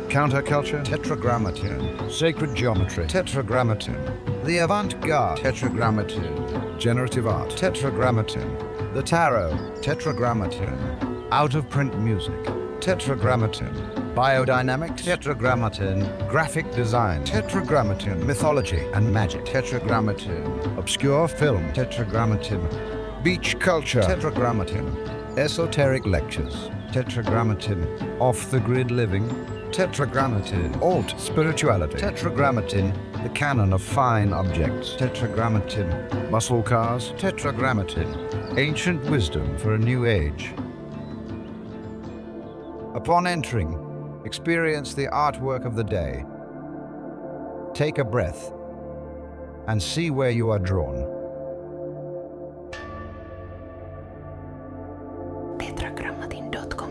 Counterculture? Tetragrammaton. Sacred geometry? Tetragrammaton. The avant-garde? Tetragrammaton. Generative art? Tetragrammaton. The tarot? Tetragrammaton. Out-of-print music? Tetragrammaton. Biodynamics? Tetragrammaton. Graphic design? Tetragrammaton. Mythology and magic? Tetragrammaton. Obscure film? Tetragrammaton. Beach culture? Tetragrammaton. Esoteric lectures? Tetragrammaton. Off-the-grid living? Tetragrammaton. Alt spirituality? Tetragrammaton. The canon of fine objects? Tetragrammaton. Muscle cars? Tetragrammaton. Ancient wisdom for a new age. Upon entering, experience the artwork of the day. Take a breath and see where you are drawn. Tetragrammaton.com